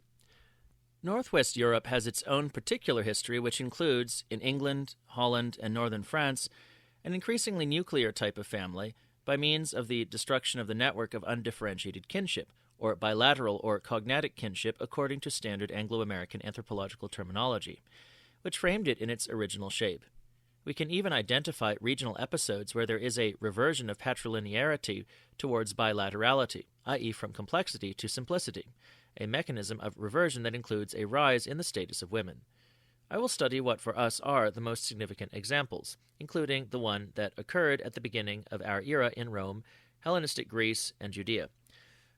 Northwest Europe has its own particular history, which includes, in England, Holland, and northern France, an increasingly nuclear type of family by means of the destruction of the network of undifferentiated kinship, or bilateral or cognatic kinship according to standard Anglo-American anthropological terminology, which framed it in its original shape. We can even identify regional episodes where there is a reversion of patrilinearity towards bilaterality, i.e. from complexity to simplicity, a mechanism of reversion that includes a rise in the status of women. I will study what for us are the most significant examples, including the one that occurred at the beginning of our era in Rome, Hellenistic Greece, and Judea.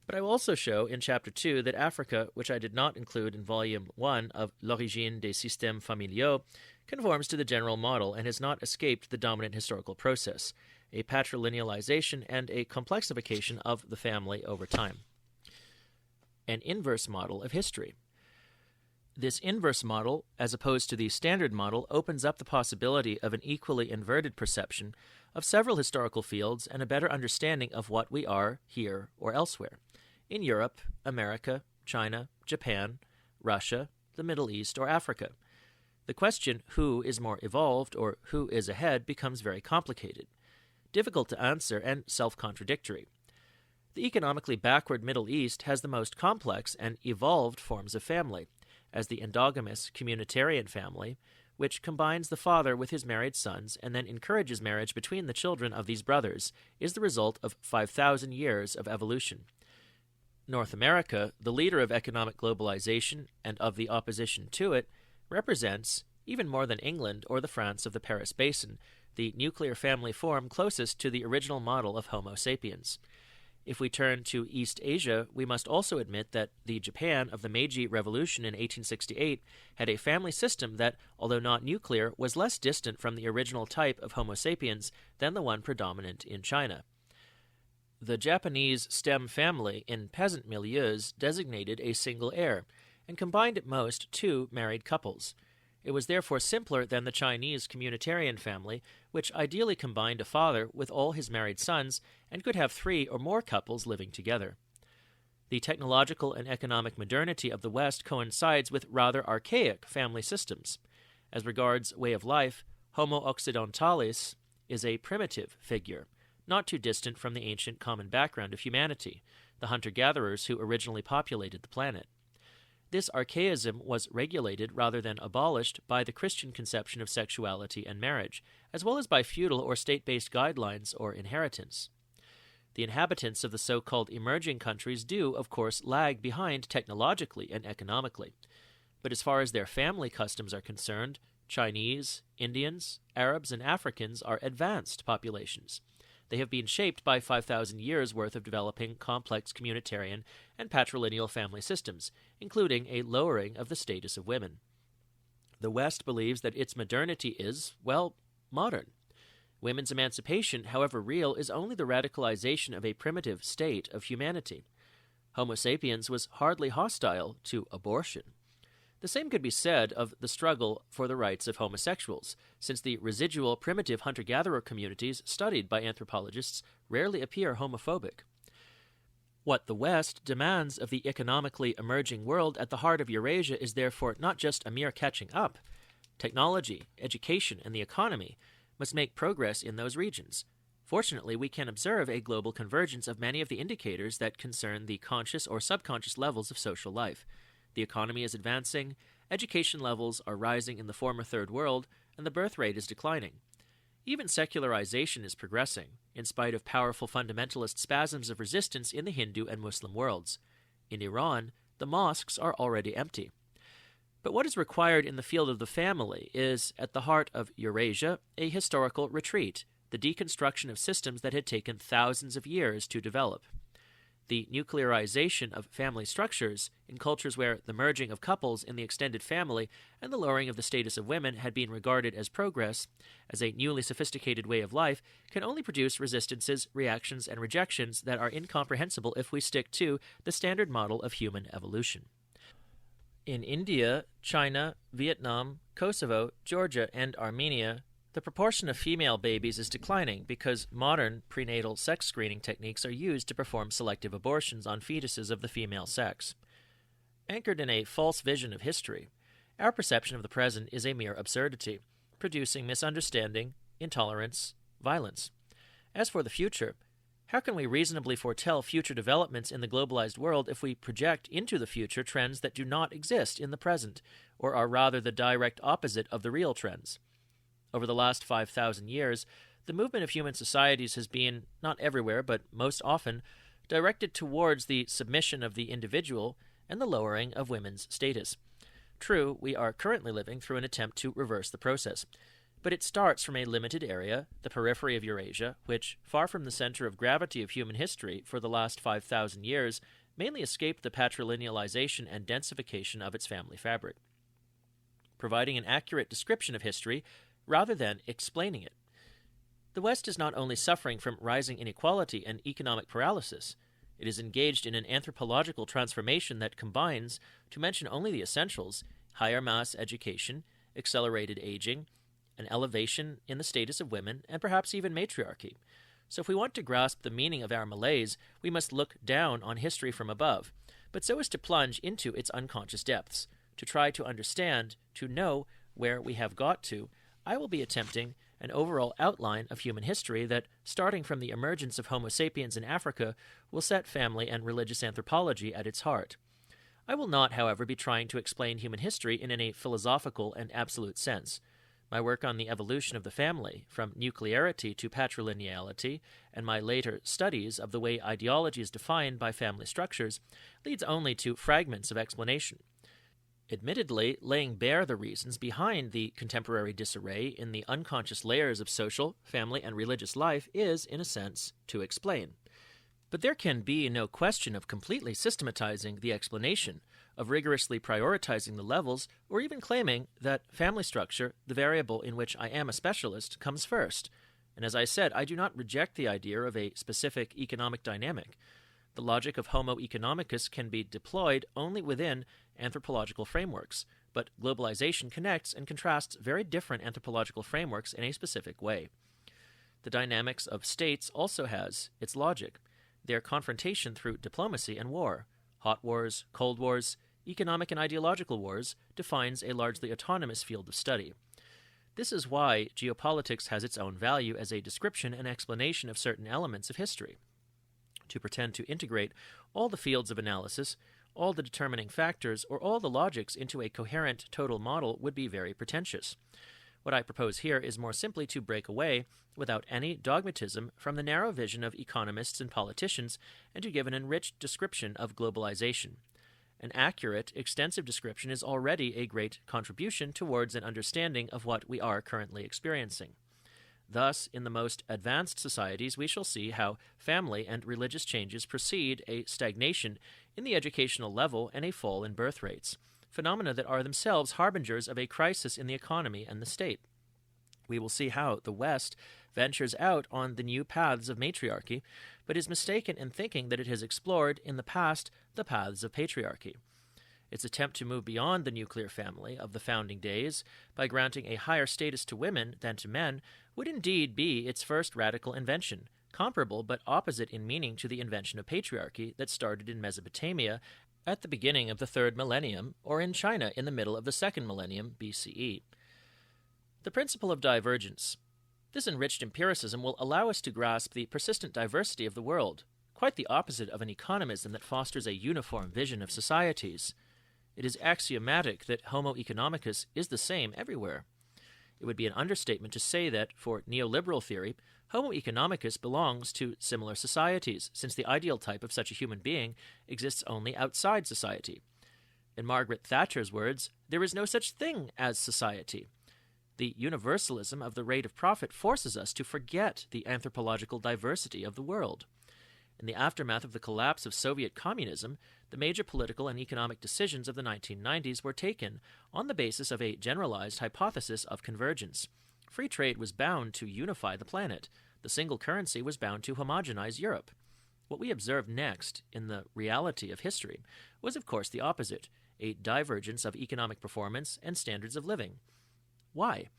But I will also show in Chapter 2 that Africa, which I did not include in Volume 1 of L'origine des systèmes familiaux, conforms to the general model and has not escaped the dominant historical process, a patrilinealization and a complexification of the family over time. An inverse model of history. This inverse model, as opposed to the standard model, opens up the possibility of an equally inverted perception of several historical fields and a better understanding of what we are here or elsewhere, in Europe, America, China, Japan, Russia, the Middle East, or Africa. The question, who is more evolved or who is ahead, becomes very complicated, difficult to answer, and self-contradictory. The economically backward Middle East has the most complex and evolved forms of family, as the endogamous communitarian family, which combines the father with his married sons and then encourages marriage between the children of these brothers, is the result of 5,000 years of evolution. North America, the leader of economic globalization and of the opposition to it, represents, even more than England or the France of the Paris Basin, the nuclear family form closest to the original model of Homo sapiens. If we turn to East Asia, we must also admit that the Japan of the Meiji Revolution in 1868 had a family system that, although not nuclear, was less distant from the original type of Homo sapiens than the one predominant in China. The Japanese stem family in peasant milieus designated a single heir, and combined at most two married couples. It was therefore simpler than the Chinese communitarian family, which ideally combined a father with all his married sons and could have 3 or more couples living together. The technological and economic modernity of the West coincides with rather archaic family systems. As regards way of life, Homo occidentalis is a primitive figure, not too distant from the ancient common background of humanity, the hunter-gatherers who originally populated the planet. This archaism was regulated rather than abolished by the Christian conception of sexuality and marriage, as well as by feudal or state-based guidelines or inheritance. The inhabitants of the so-called emerging countries do, of course, lag behind technologically and economically. But as far as their family customs are concerned, Chinese, Indians, Arabs, and Africans are advanced populations. They have been shaped by 5,000 years' worth of developing complex communitarian and patrilineal family systems, including a lowering of the status of women. The West believes that its modernity is, well, modern. Women's emancipation, however real, is only the radicalization of a primitive state of humanity. Homo sapiens was hardly hostile to abortion. The same could be said of the struggle for the rights of homosexuals, since the residual primitive hunter-gatherer communities studied by anthropologists rarely appear homophobic. What the West demands of the economically emerging world at the heart of Eurasia is therefore not just a mere catching up. Technology, education, and the economy must make progress in those regions. Fortunately, we can observe a global convergence of many of the indicators that concern the conscious or subconscious levels of social life. The economy is advancing, education levels are rising in the former Third World, and the birth rate is declining. Even secularization is progressing, in spite of powerful fundamentalist spasms of resistance in the Hindu and Muslim worlds. In Iran, the mosques are already empty. But what is required in the field of the family is, at the heart of Eurasia, a historical retreat, the deconstruction of systems that had taken thousands of years to develop. The nuclearization of family structures in cultures where the merging of couples in the extended family and the lowering of the status of women had been regarded as progress, as a newly sophisticated way of life, can only produce resistances, reactions, and rejections that are incomprehensible if we stick to the standard model of human evolution. In India, China, Vietnam, Kosovo, Georgia, and Armenia, the proportion of female babies is declining because modern prenatal sex screening techniques are used to perform selective abortions on fetuses of the female sex. Anchored in a false vision of history, our perception of the present is a mere absurdity, producing misunderstanding, intolerance, violence. As for the future, how can we reasonably foretell future developments in the globalized world if we project into the future trends that do not exist in the present, or are rather the direct opposite of the real trends? Over the last 5,000 years, the movement of human societies has been, not everywhere, but most often, directed towards the submission of the individual and the lowering of women's status. True, we are currently living through an attempt to reverse the process, but it starts from a limited area, the periphery of Eurasia, which, far from the center of gravity of human history for the last 5,000 years, mainly escaped the patrilinealization and densification of its family fabric. Providing an accurate description of history rather than explaining it. The West is not only suffering from rising inequality and economic paralysis, it is engaged in an anthropological transformation that combines, to mention only the essentials, higher mass education, accelerated aging, an elevation in the status of women, and perhaps even matriarchy. So if we want to grasp the meaning of our malaise, we must look down on history from above, but so as to plunge into its unconscious depths. To try to understand, to know where we have got to, I will be attempting an overall outline of human history that, starting from the emergence of Homo sapiens in Africa, will set family and religious anthropology at its heart. I will not, however, be trying to explain human history in any philosophical and absolute sense. My work on the evolution of the family, from nuclearity to patrilineality, and my later studies of the way ideology is defined by family structures, leads only to fragments of explanation. Admittedly, laying bare the reasons behind the contemporary disarray in the unconscious layers of social, family, and religious life is, in a sense, to explain. But there can be no question of completely systematizing the explanation, of rigorously prioritizing the levels, or even claiming that family structure, the variable in which I am a specialist, comes first. And as I said, I do not reject the idea of a specific economic dynamic. The logic of Homo economicus can be deployed only within anthropological frameworks, but globalization connects and contrasts very different anthropological frameworks in a specific way. The dynamics of states also has its logic, their confrontation through diplomacy and war. Hot wars, cold wars, economic and ideological wars defines a largely autonomous field of study. This is why geopolitics has its own value as a description and explanation of certain elements of history. To pretend to integrate all the fields of analysis, all the determining factors, or all the logics into a coherent total model would be very pretentious. What I propose here is more simply to break away, without any dogmatism, from the narrow vision of economists and politicians, and to give an enriched description of globalization. An accurate, extensive description is already a great contribution towards an understanding of what we are currently experiencing. Thus, in the most advanced societies, we shall see how family and religious changes precede a stagnation in the educational level and a fall in birth rates, phenomena that are themselves harbingers of a crisis in the economy and the state. We will see how the West ventures out on the new paths of matriarchy, but is mistaken in thinking that it has explored in the past the paths of patriarchy. Its attempt to move beyond the nuclear family of the founding days by granting a higher status to women than to men would indeed be its first radical invention, comparable but opposite in meaning to the invention of patriarchy that started in Mesopotamia at the beginning of the 3rd millennium, or in China in the middle of the 2nd millennium BCE. The principle of divergence. This enriched empiricism will allow us to grasp the persistent diversity of the world, quite the opposite of an economism that fosters a uniform vision of societies. It is axiomatic that Homo economicus is the same everywhere. It would be an understatement to say that, for neoliberal theory, Homo economicus belongs to similar societies, since the ideal type of such a human being exists only outside society. In Margaret Thatcher's words, there is no such thing as society. The universalism of the rate of profit forces us to forget the anthropological diversity of the world. In the aftermath of the collapse of Soviet communism, the major political and economic decisions of the 1990s were taken on the basis of a generalized hypothesis of convergence. Free trade was bound to unify the planet. The single currency was bound to homogenize Europe. What we observed next, in the reality of history, was of course the opposite, a divergence of economic performance and standards of living. Why?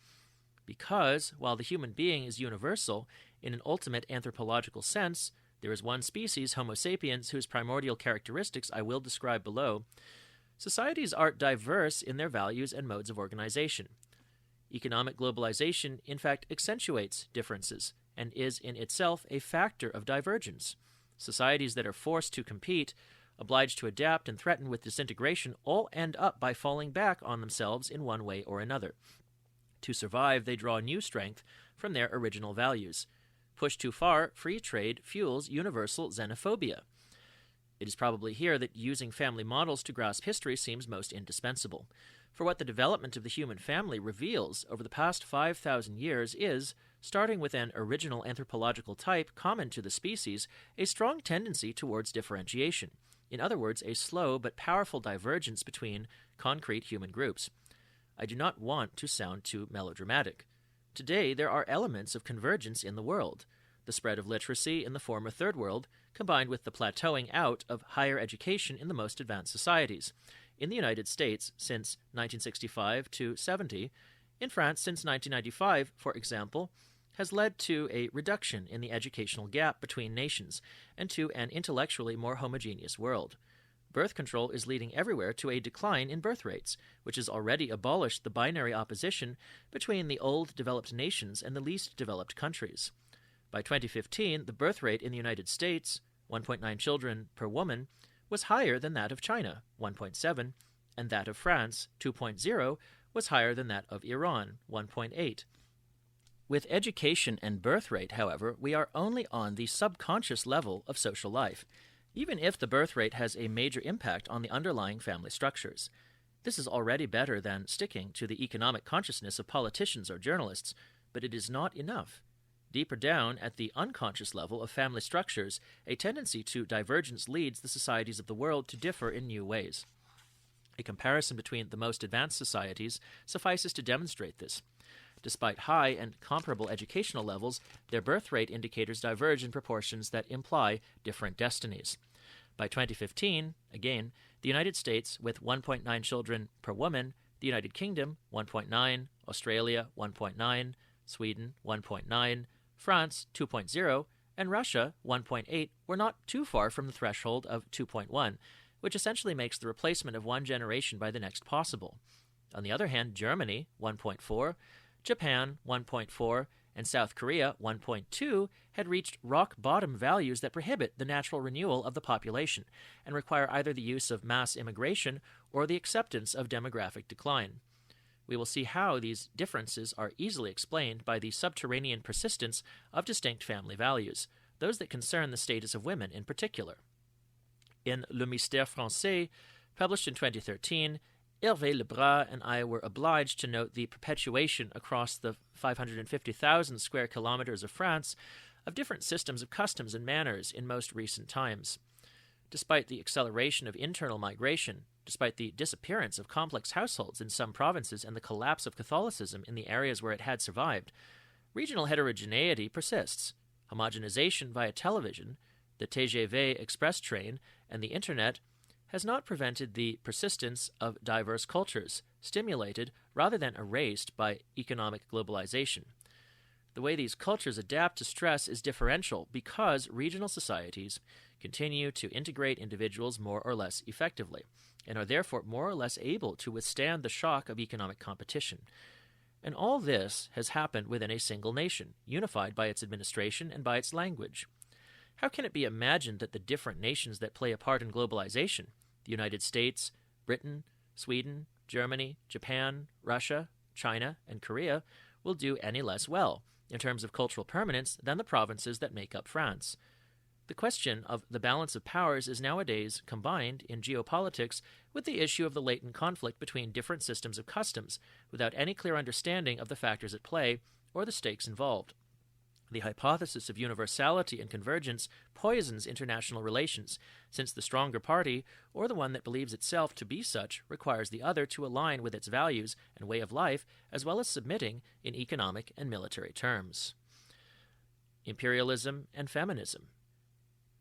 Because, while the human being is universal, in an ultimate anthropological sense, there is one species, Homo sapiens, whose primordial characteristics I will describe below. Societies are diverse in their values and modes of organization. Economic globalization, in fact, accentuates differences and is in itself a factor of divergence. Societies that are forced to compete, obliged to adapt, and threatened with disintegration all end up by falling back on themselves in one way or another. To survive, they draw new strength from their original values. Pushed too far, free trade fuels universal xenophobia. It is probably here that using family models to grasp history seems most indispensable. For what the development of the human family reveals over the past 5,000 years is, starting with an original anthropological type common to the species, a strong tendency towards differentiation. In other words, a slow but powerful divergence between concrete human groups. I do not want to sound too melodramatic. Today, there are elements of convergence in the world. The spread of literacy in the former Third World, combined with the plateauing out of higher education in the most advanced societies. In the United States, since 1965 to 70, in France since 1995, for example, has led to a reduction in the educational gap between nations and to an intellectually more homogeneous world. Birth control is leading everywhere to a decline in birth rates, which has already abolished the binary opposition between the old developed nations and the least developed countries. By 2015, the birth rate in the United States, 1.9 children per woman, was higher than that of China, 1.7, and that of France, 2.0, was higher than that of Iran, 1.8. With education and birth rate, however, we are only on the subconscious level of social life, even if the birth rate has a major impact on the underlying family structures. This is already better than sticking to the economic consciousness of politicians or journalists, but it is not enough. Deeper down, at the unconscious level of family structures, a tendency to divergence leads the societies of the world to differ in new ways. A comparison between the most advanced societies suffices to demonstrate this. Despite high and comparable educational levels, their birth rate indicators diverge in proportions that imply different destinies. By 2015, again, the United States with 1.9 children per woman, the United Kingdom 1.9, Australia 1.9, Sweden 1.9, France 2.0, and Russia 1.8 were not too far from the threshold of 2.1, which essentially makes the replacement of one generation by the next possible. On the other hand, Germany 1.4, Japan 1.4, and South Korea 1.2 had reached rock-bottom values that prohibit the natural renewal of the population and require either the use of mass immigration or the acceptance of demographic decline. We will see how these differences are easily explained by the subterranean persistence of distinct family values, those that concern the status of women in particular. In Le Mystère Français, published in 2013, Hervé Lebras and I were obliged to note the perpetuation across the 550,000 square kilometers of France of different systems of customs and manners in most recent times. Despite the acceleration of internal migration, despite the disappearance of complex households in some provinces and the collapse of Catholicism in the areas where it had survived, regional heterogeneity persists. Homogenization via television, the TGV express train, and the Internet has not prevented the persistence of diverse cultures, stimulated rather than erased by economic globalization. The way these cultures adapt to stress is differential because regional societies continue to integrate individuals more or less effectively, and are therefore more or less able to withstand the shock of economic competition. And all this has happened within a single nation, unified by its administration and by its language. How can it be imagined that the different nations that play a part in globalization, the United States, Britain, Sweden, Germany, Japan, Russia, China, and Korea, will do any less well, in terms of cultural permanence, than the provinces that make up France? The question of the balance of powers is nowadays combined in geopolitics with the issue of the latent conflict between different systems of customs, without any clear understanding of the factors at play or the stakes involved. The hypothesis of universality and convergence poisons international relations, since the stronger party, or the one that believes itself to be such, requires the other to align with its values and way of life, as well as submitting in economic and military terms. Imperialism and feminism.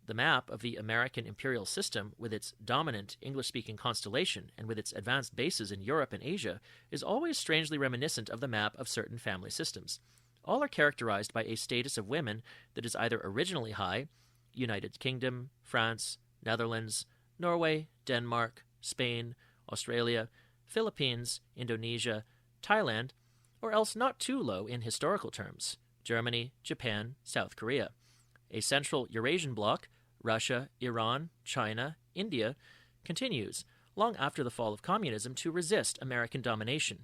The map of the American imperial system, with its dominant English-speaking constellation and with its advanced bases in Europe and Asia, is always strangely reminiscent of the map of certain family systems. All are characterized by a status of women that is either originally high, United Kingdom, France, Netherlands, Norway, Denmark, Spain, Australia, Philippines, Indonesia, Thailand, or else not too low in historical terms, Germany, Japan, South Korea. A central Eurasian bloc, Russia, Iran, China, India, continues, long after the fall of communism, to resist American domination.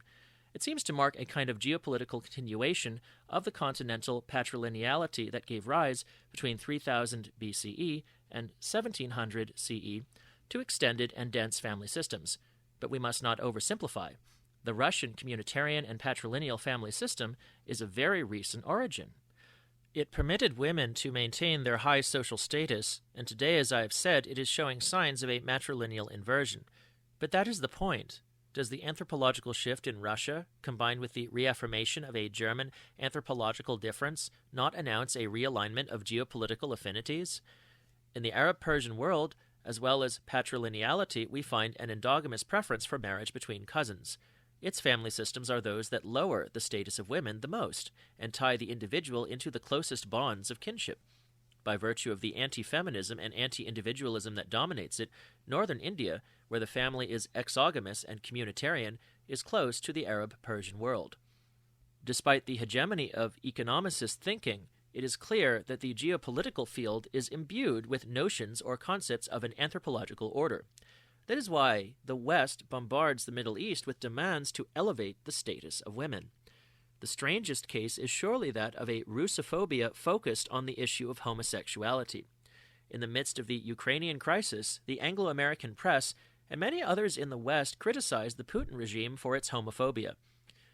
It seems to mark a kind of geopolitical continuation of the continental patrilineality that gave rise between 3000 BCE and 1700 CE to extended and dense family systems. But we must not oversimplify. The Russian communitarian and patrilineal family system is of very recent origin. It permitted women to maintain their high social status, and today, as I have said, it is showing signs of a matrilineal inversion. But that is the point. Does the anthropological shift in Russia, combined with the reaffirmation of a German anthropological difference, not announce a realignment of geopolitical affinities? In the Arab-Persian world, as well as patrilineality, we find an endogamous preference for marriage between cousins. Its family systems are those that lower the status of women the most and tie the individual into the closest bonds of kinship. By virtue of the anti-feminism and anti-individualism that dominates it, northern India, where the family is exogamous and communitarian, is close to the Arab-Persian world. Despite the hegemony of economicist thinking, it is clear that the geopolitical field is imbued with notions or concepts of an anthropological order. That is why the West bombards the Middle East with demands to elevate the status of women. The strangest case is surely that of a Russophobia focused on the issue of homosexuality. In the midst of the Ukrainian crisis, the Anglo-American press and many others in the West criticized the Putin regime for its homophobia.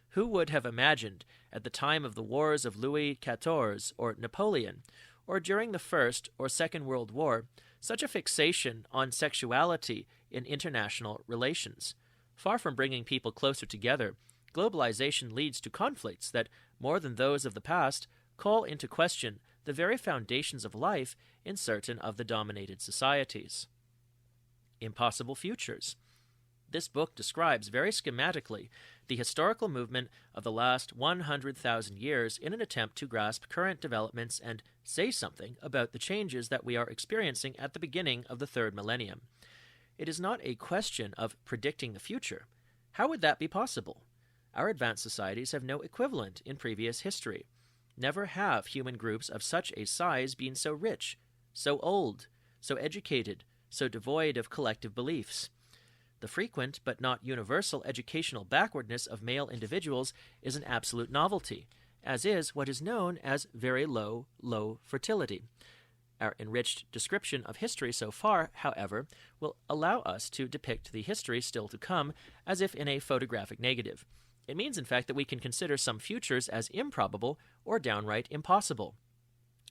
Who would have imagined, at the time of the wars of Louis XIV or Napoleon, or during the First or Second World War, such a fixation on sexuality in international relations? Far from bringing people closer together, globalization leads to conflicts that, more than those of the past, call into question the very foundations of life in certain of the dominated societies. Impossible futures. This book describes very schematically the historical movement of the last 100,000 years in an attempt to grasp current developments and say something about the changes that we are experiencing at the beginning of the third millennium. It is not a question of predicting the future. How would that be possible? Our advanced societies have no equivalent in previous history. Never have human groups of such a size been so rich, so old, so educated, so devoid of collective beliefs. The frequent but not universal educational backwardness of male individuals is an absolute novelty, as is what is known as very low fertility. Our enriched description of history so far, however, will allow us to depict the history still to come as if in a photographic negative. It means, in fact, that we can consider some futures as improbable or downright impossible.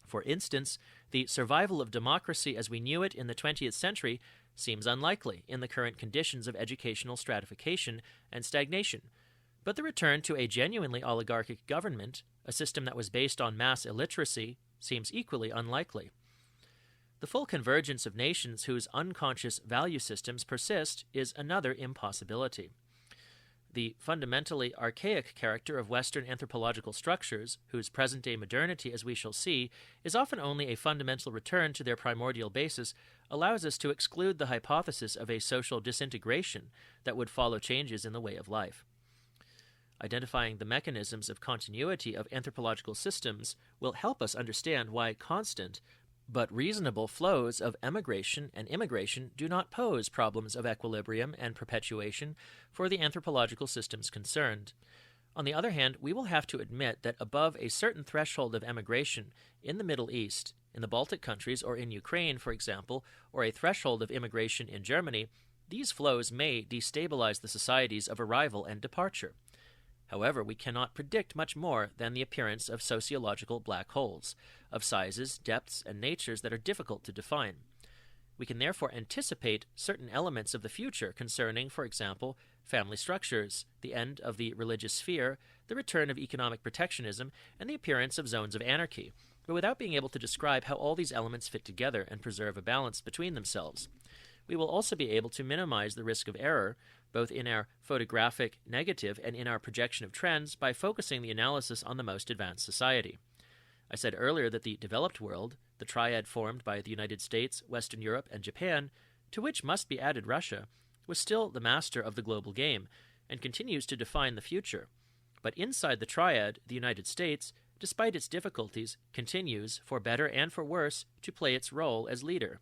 For instance, the survival of democracy as we knew it in the 20th century seems unlikely in the current conditions of educational stratification and stagnation, but the return to a genuinely oligarchic government, a system that was based on mass illiteracy, seems equally unlikely. The full convergence of nations whose unconscious value systems persist is another impossibility. The fundamentally archaic character of Western anthropological structures, whose present-day modernity, as we shall see, is often only a fundamental return to their primordial basis, allows us to exclude the hypothesis of a social disintegration that would follow changes in the way of life. Identifying the mechanisms of continuity of anthropological systems will help us understand why constant but reasonable flows of emigration and immigration do not pose problems of equilibrium and perpetuation for the anthropological systems concerned. On the other hand, we will have to admit that above a certain threshold of emigration in the Middle East, in the Baltic countries, or in Ukraine, for example, or a threshold of immigration in Germany, these flows may destabilize the societies of arrival and departure. However, we cannot predict much more than the appearance of sociological black holes, of sizes, depths, and natures that are difficult to define. We can therefore anticipate certain elements of the future concerning, for example, family structures, the end of the religious sphere, the return of economic protectionism, and the appearance of zones of anarchy, but without being able to describe how all these elements fit together and preserve a balance between themselves. We will also be able to minimize the risk of error, both in our photographic negative and in our projection of trends, by focusing the analysis on the most advanced society. I said earlier that the developed world, the triad formed by the United States, Western Europe, and Japan, to which must be added Russia, was still the master of the global game and continues to define the future. But inside the triad, the United States, despite its difficulties, continues, for better and for worse, to play its role as leader.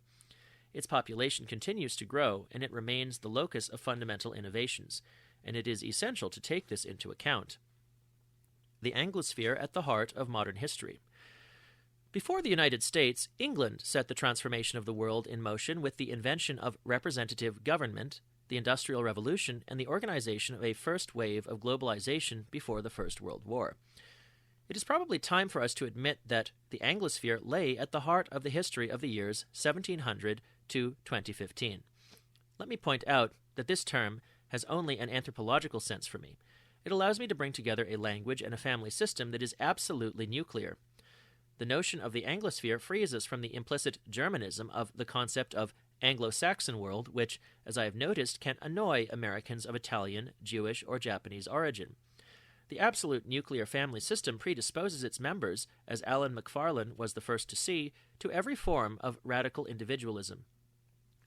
Its population continues to grow, and it remains the locus of fundamental innovations, and it is essential to take this into account. The Anglosphere at the heart of modern history. Before the United States, England set the transformation of the world in motion with the invention of representative government, the Industrial Revolution, and the organization of a first wave of globalization before the First World War. It is probably time for us to admit that the Anglosphere lay at the heart of the history of the years 1700 to 2015. Let me point out that this term has only an anthropological sense for me. It allows me to bring together a language and a family system that is absolutely nuclear. The notion of the Anglosphere frees us from the implicit Germanism of the concept of Anglo-Saxon world, which, as I have noticed, can annoy Americans of Italian, Jewish, or Japanese origin. The absolute nuclear family system predisposes its members, as Alan McFarlane was the first to see, to every form of radical individualism.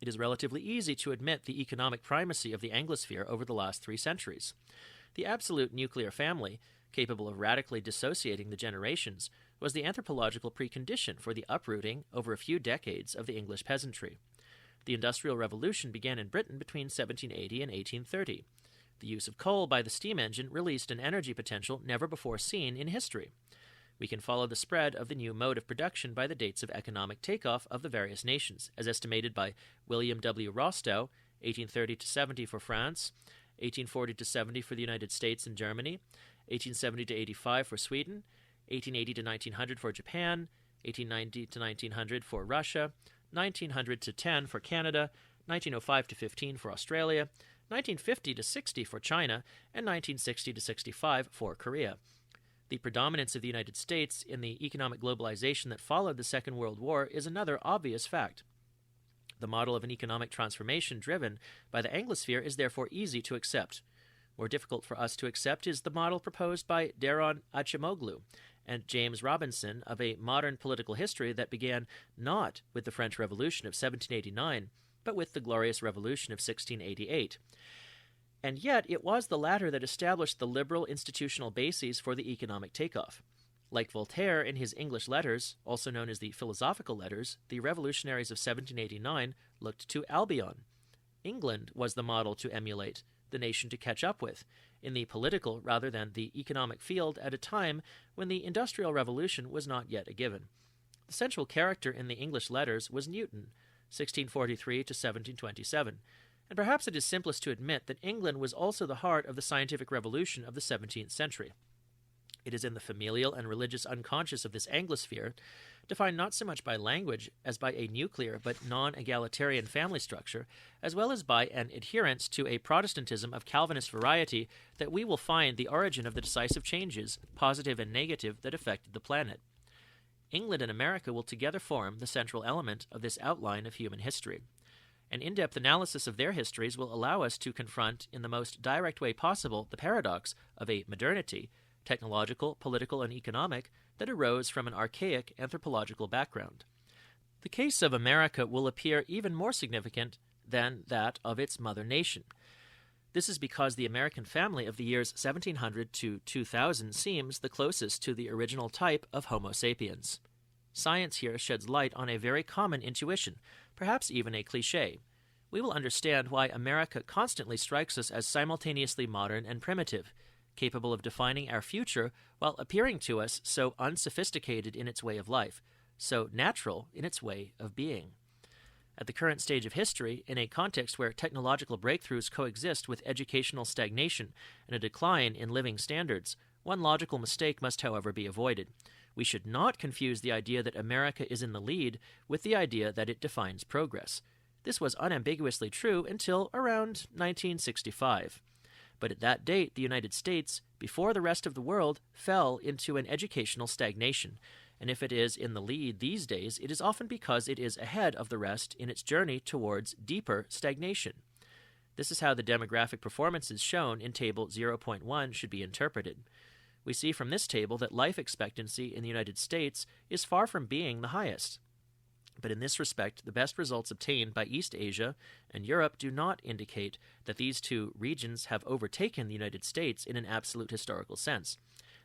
It is relatively easy to admit the economic primacy of the Anglosphere over the last 3 centuries. The absolute nuclear family, capable of radically dissociating the generations, was the anthropological precondition for the uprooting over a few decades of the English peasantry. The Industrial Revolution began in Britain between 1780 and 1830. The use of coal by the steam engine released an energy potential never before seen in history. We can follow the spread of the new mode of production by the dates of economic takeoff of the various nations, as estimated by William W. Rostow, 1830 to 70 for France, 1840 to 70 for the United States and Germany, 1870 to 85 for Sweden, 1880 to 1900 for Japan, 1890 to 1900 for Russia, 1900 to 10 for Canada, 1905 to 15 for Australia, 1950 to 60 for China, and 1960 to 65 for Korea. The predominance of the United States in the economic globalization that followed the Second World War is another obvious fact. The model of an economic transformation driven by the Anglosphere is therefore easy to accept. More difficult for us to accept is the model proposed by Daron Acemoglu and James Robinson of a modern political history that began not with the French Revolution of 1789, but with the Glorious Revolution of 1688. And yet it was the latter that established the liberal institutional bases for the economic takeoff. Like Voltaire in his English letters, also known as the Philosophical Letters, the revolutionaries of 1789 looked to Albion. England was the model to emulate, the nation to catch up with, in the political rather than the economic field at a time when the Industrial Revolution was not yet a given. The central character in the English letters was Newton, 1643 to 1727, and perhaps it is simplest to admit that England was also the heart of the scientific revolution of the 17th century. It is in the familial and religious unconscious of this Anglosphere, defined not so much by language as by a nuclear but non-egalitarian family structure, as well as by an adherence to a Protestantism of Calvinist variety, that we will find the origin of the decisive changes, positive and negative, that affected the planet. England and America will together form the central element of this outline of human history. An in-depth analysis of their histories will allow us to confront, in the most direct way possible, the paradox of a modernity, technological, political, and economic, that arose from an archaic anthropological background. The case of America will appear even more significant than that of its mother nation. This is because the American family of the years 1700 to 2000 seems the closest to the original type of Homo sapiens. Science here sheds light on a very common intuition, perhaps even a cliché. We will understand why America constantly strikes us as simultaneously modern and primitive, capable of defining our future while appearing to us so unsophisticated in its way of life, so natural in its way of being. At the current stage of history, in a context where technological breakthroughs coexist with educational stagnation and a decline in living standards, one logical mistake must, however, be avoided. We should not confuse the idea that America is in the lead with the idea that it defines progress. This was unambiguously true until around 1965. But at that date, the United States, before the rest of the world, fell into an educational stagnation, and if it is in the lead these days, it is often because it is ahead of the rest in its journey towards deeper stagnation. This is how the demographic performances shown in Table 0.1 should be interpreted. We see from this table that life expectancy in the United States is far from being the highest. But in this respect, the best results obtained by East Asia and Europe do not indicate that these two regions have overtaken the United States in an absolute historical sense.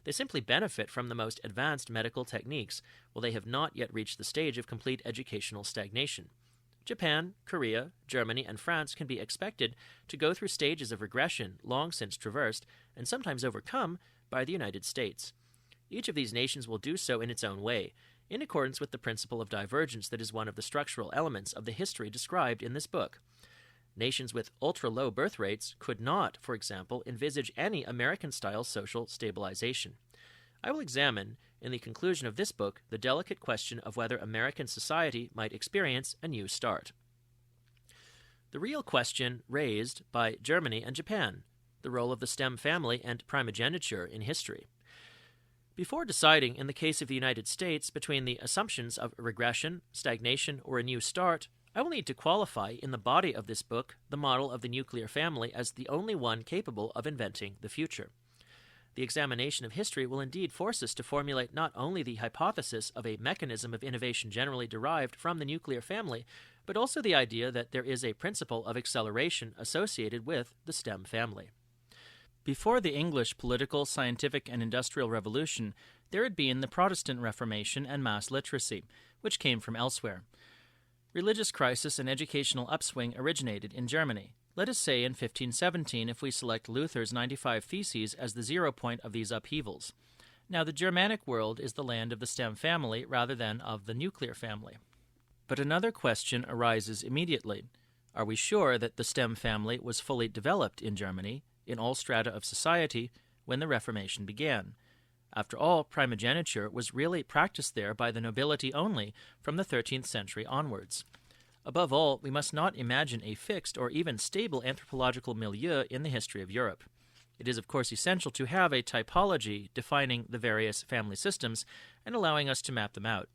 They simply benefit from the most advanced medical techniques, while they have not yet reached the stage of complete educational stagnation. Japan, Korea, Germany, and France can be expected to go through stages of regression long since traversed, and sometimes overcome, by the United States. Each of these nations will do so in its own way, in accordance with the principle of divergence that is one of the structural elements of the history described in this book. Nations with ultra-low birth rates could not, for example, envisage any American-style social stabilization. I will examine, in the conclusion of this book, the delicate question of whether American society might experience a new start. The real question raised by Germany and Japan, the role of the stem family and primogeniture in history. Before deciding, in the case of the United States, between the assumptions of regression, stagnation, or a new start, I will need to qualify in the body of this book the model of the nuclear family as the only one capable of inventing the future. The examination of history will indeed force us to formulate not only the hypothesis of a mechanism of innovation generally derived from the nuclear family, but also the idea that there is a principle of acceleration associated with the stem family. Before the English political, scientific, and industrial revolution, there had been the Protestant Reformation and mass literacy, which came from elsewhere. Religious crisis and educational upswing originated in Germany. Let us say in 1517 if we select Luther's 95 Theses as the 0 point of these upheavals. Now, the Germanic world is the land of the stem family rather than of the nuclear family. But another question arises immediately. Are we sure that the stem family was fully developed in Germany, in all strata of society, when the Reformation began? After all, primogeniture was really practiced there by the nobility only from the 13th century onwards. Above all, we must not imagine a fixed or even stable anthropological milieu in the history of Europe. It is, of course, essential to have a typology defining the various family systems and allowing us to map them out.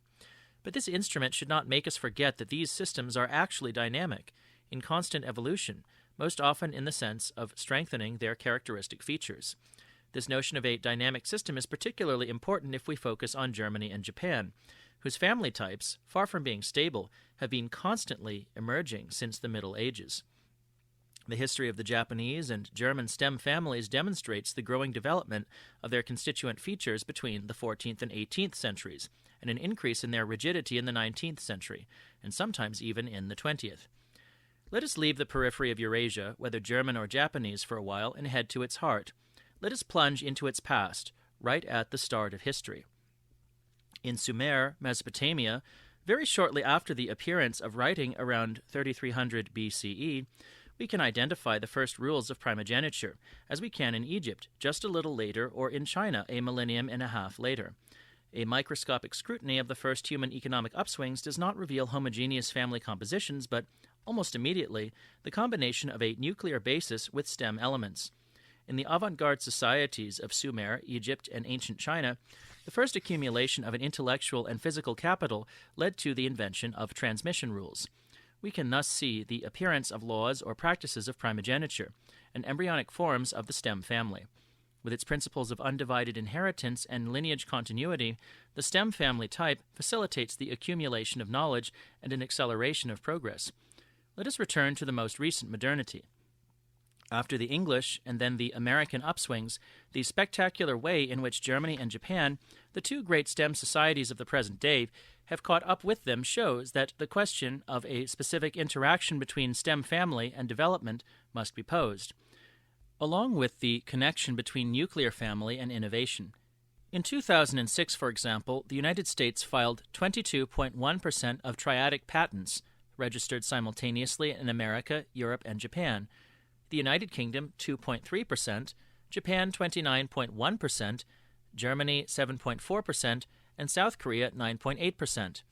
But this instrument should not make us forget that these systems are actually dynamic, in constant evolution, most often in the sense of strengthening their characteristic features. This notion of a dynamic system is particularly important if we focus on Germany and Japan, whose family types, far from being stable, have been constantly emerging since the Middle Ages. The history of the Japanese and German stem families demonstrates the growing development of their constituent features between the 14th and 18th centuries, and an increase in their rigidity in the 19th century, and sometimes even in the 20th. Let us leave the periphery of Eurasia, whether German or Japanese, for a while, and head to its heart. Let us plunge into its past, right at the start of history. In Sumer, Mesopotamia, very shortly after the appearance of writing around 3300 BCE, we can identify the first rules of primogeniture, as we can in Egypt just a little later, or in China a millennium and a half later. A microscopic scrutiny of the first human economic upswings does not reveal homogeneous family compositions, but almost immediately the combination of a nuclear basis with stem elements. In the avant-garde societies of Sumer, Egypt, and ancient China, the first accumulation of an intellectual and physical capital led to the invention of transmission rules. We can thus see the appearance of laws or practices of primogeniture, and embryonic forms of the stem family. With its principles of undivided inheritance and lineage continuity, the stem family type facilitates the accumulation of knowledge and an acceleration of progress. Let us return to the most recent modernity. After the English and then the American upswings, the spectacular way in which Germany and Japan, the two great STEM societies of the present day, have caught up with them shows that the question of a specific interaction between STEM family and development must be posed, along with the connection between nuclear family and innovation. In 2006, for example, the United States filed 22.1% of triadic patents registered simultaneously in America, Europe, and Japan. The United Kingdom 2.3%, Japan 29.1%, Germany 7.4%, and South Korea 9.8%.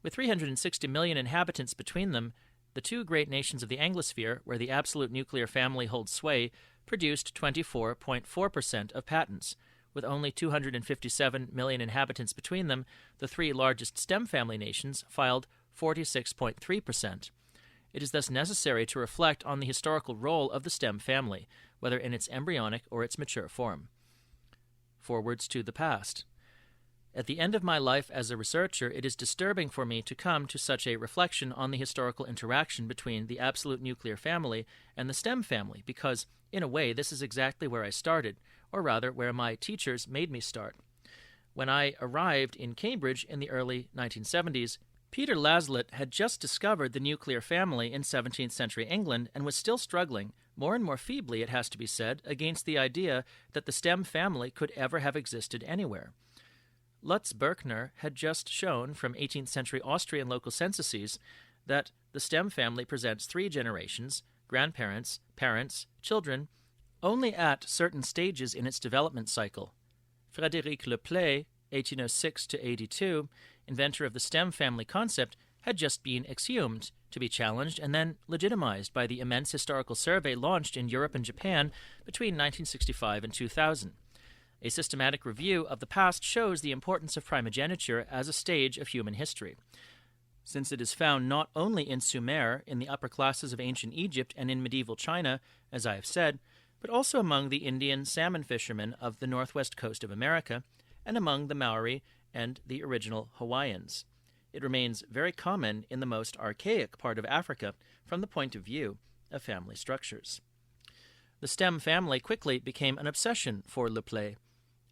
With 360 million inhabitants between them, the two great nations of the Anglosphere, where the absolute nuclear family holds sway, produced 24.4% of patents. With only 257 million inhabitants between them, the three largest STEM family nations filed 46.3%. It is thus necessary to reflect on the historical role of the stem family, whether in its embryonic or its mature form. Forwards to the past. At the end of my life as a researcher, it is disturbing for me to come to such a reflection on the historical interaction between the absolute nuclear family and the stem family, because, in a way, this is exactly where I started, or rather, where my teachers made me start. When I arrived in Cambridge in the early 1970s, Peter Laslett had just discovered the nuclear family in 17th century England and was still struggling, more and more feebly it has to be said, against the idea that the stem family could ever have existed anywhere. Lutz Berkner had just shown from 18th century Austrian local censuses that the stem family presents 3 generations, grandparents, parents, children, only at certain stages in its development cycle. Frédéric Leplay, 1806 to 82, inventor of the stem family concept, had just been exhumed, to be challenged and then legitimized by the immense historical survey launched in Europe and Japan between 1965 and 2000. A systematic review of the past shows the importance of primogeniture as a stage of human history, since it is found not only in Sumer, in the upper classes of ancient Egypt, and in medieval China, as I have said, but also among the Indian salmon fishermen of the northwest coast of America, and among the Maori and the original Hawaiians. It remains very common in the most archaic part of Africa from the point of view of family structures. The stem family quickly became an obsession for Leplay.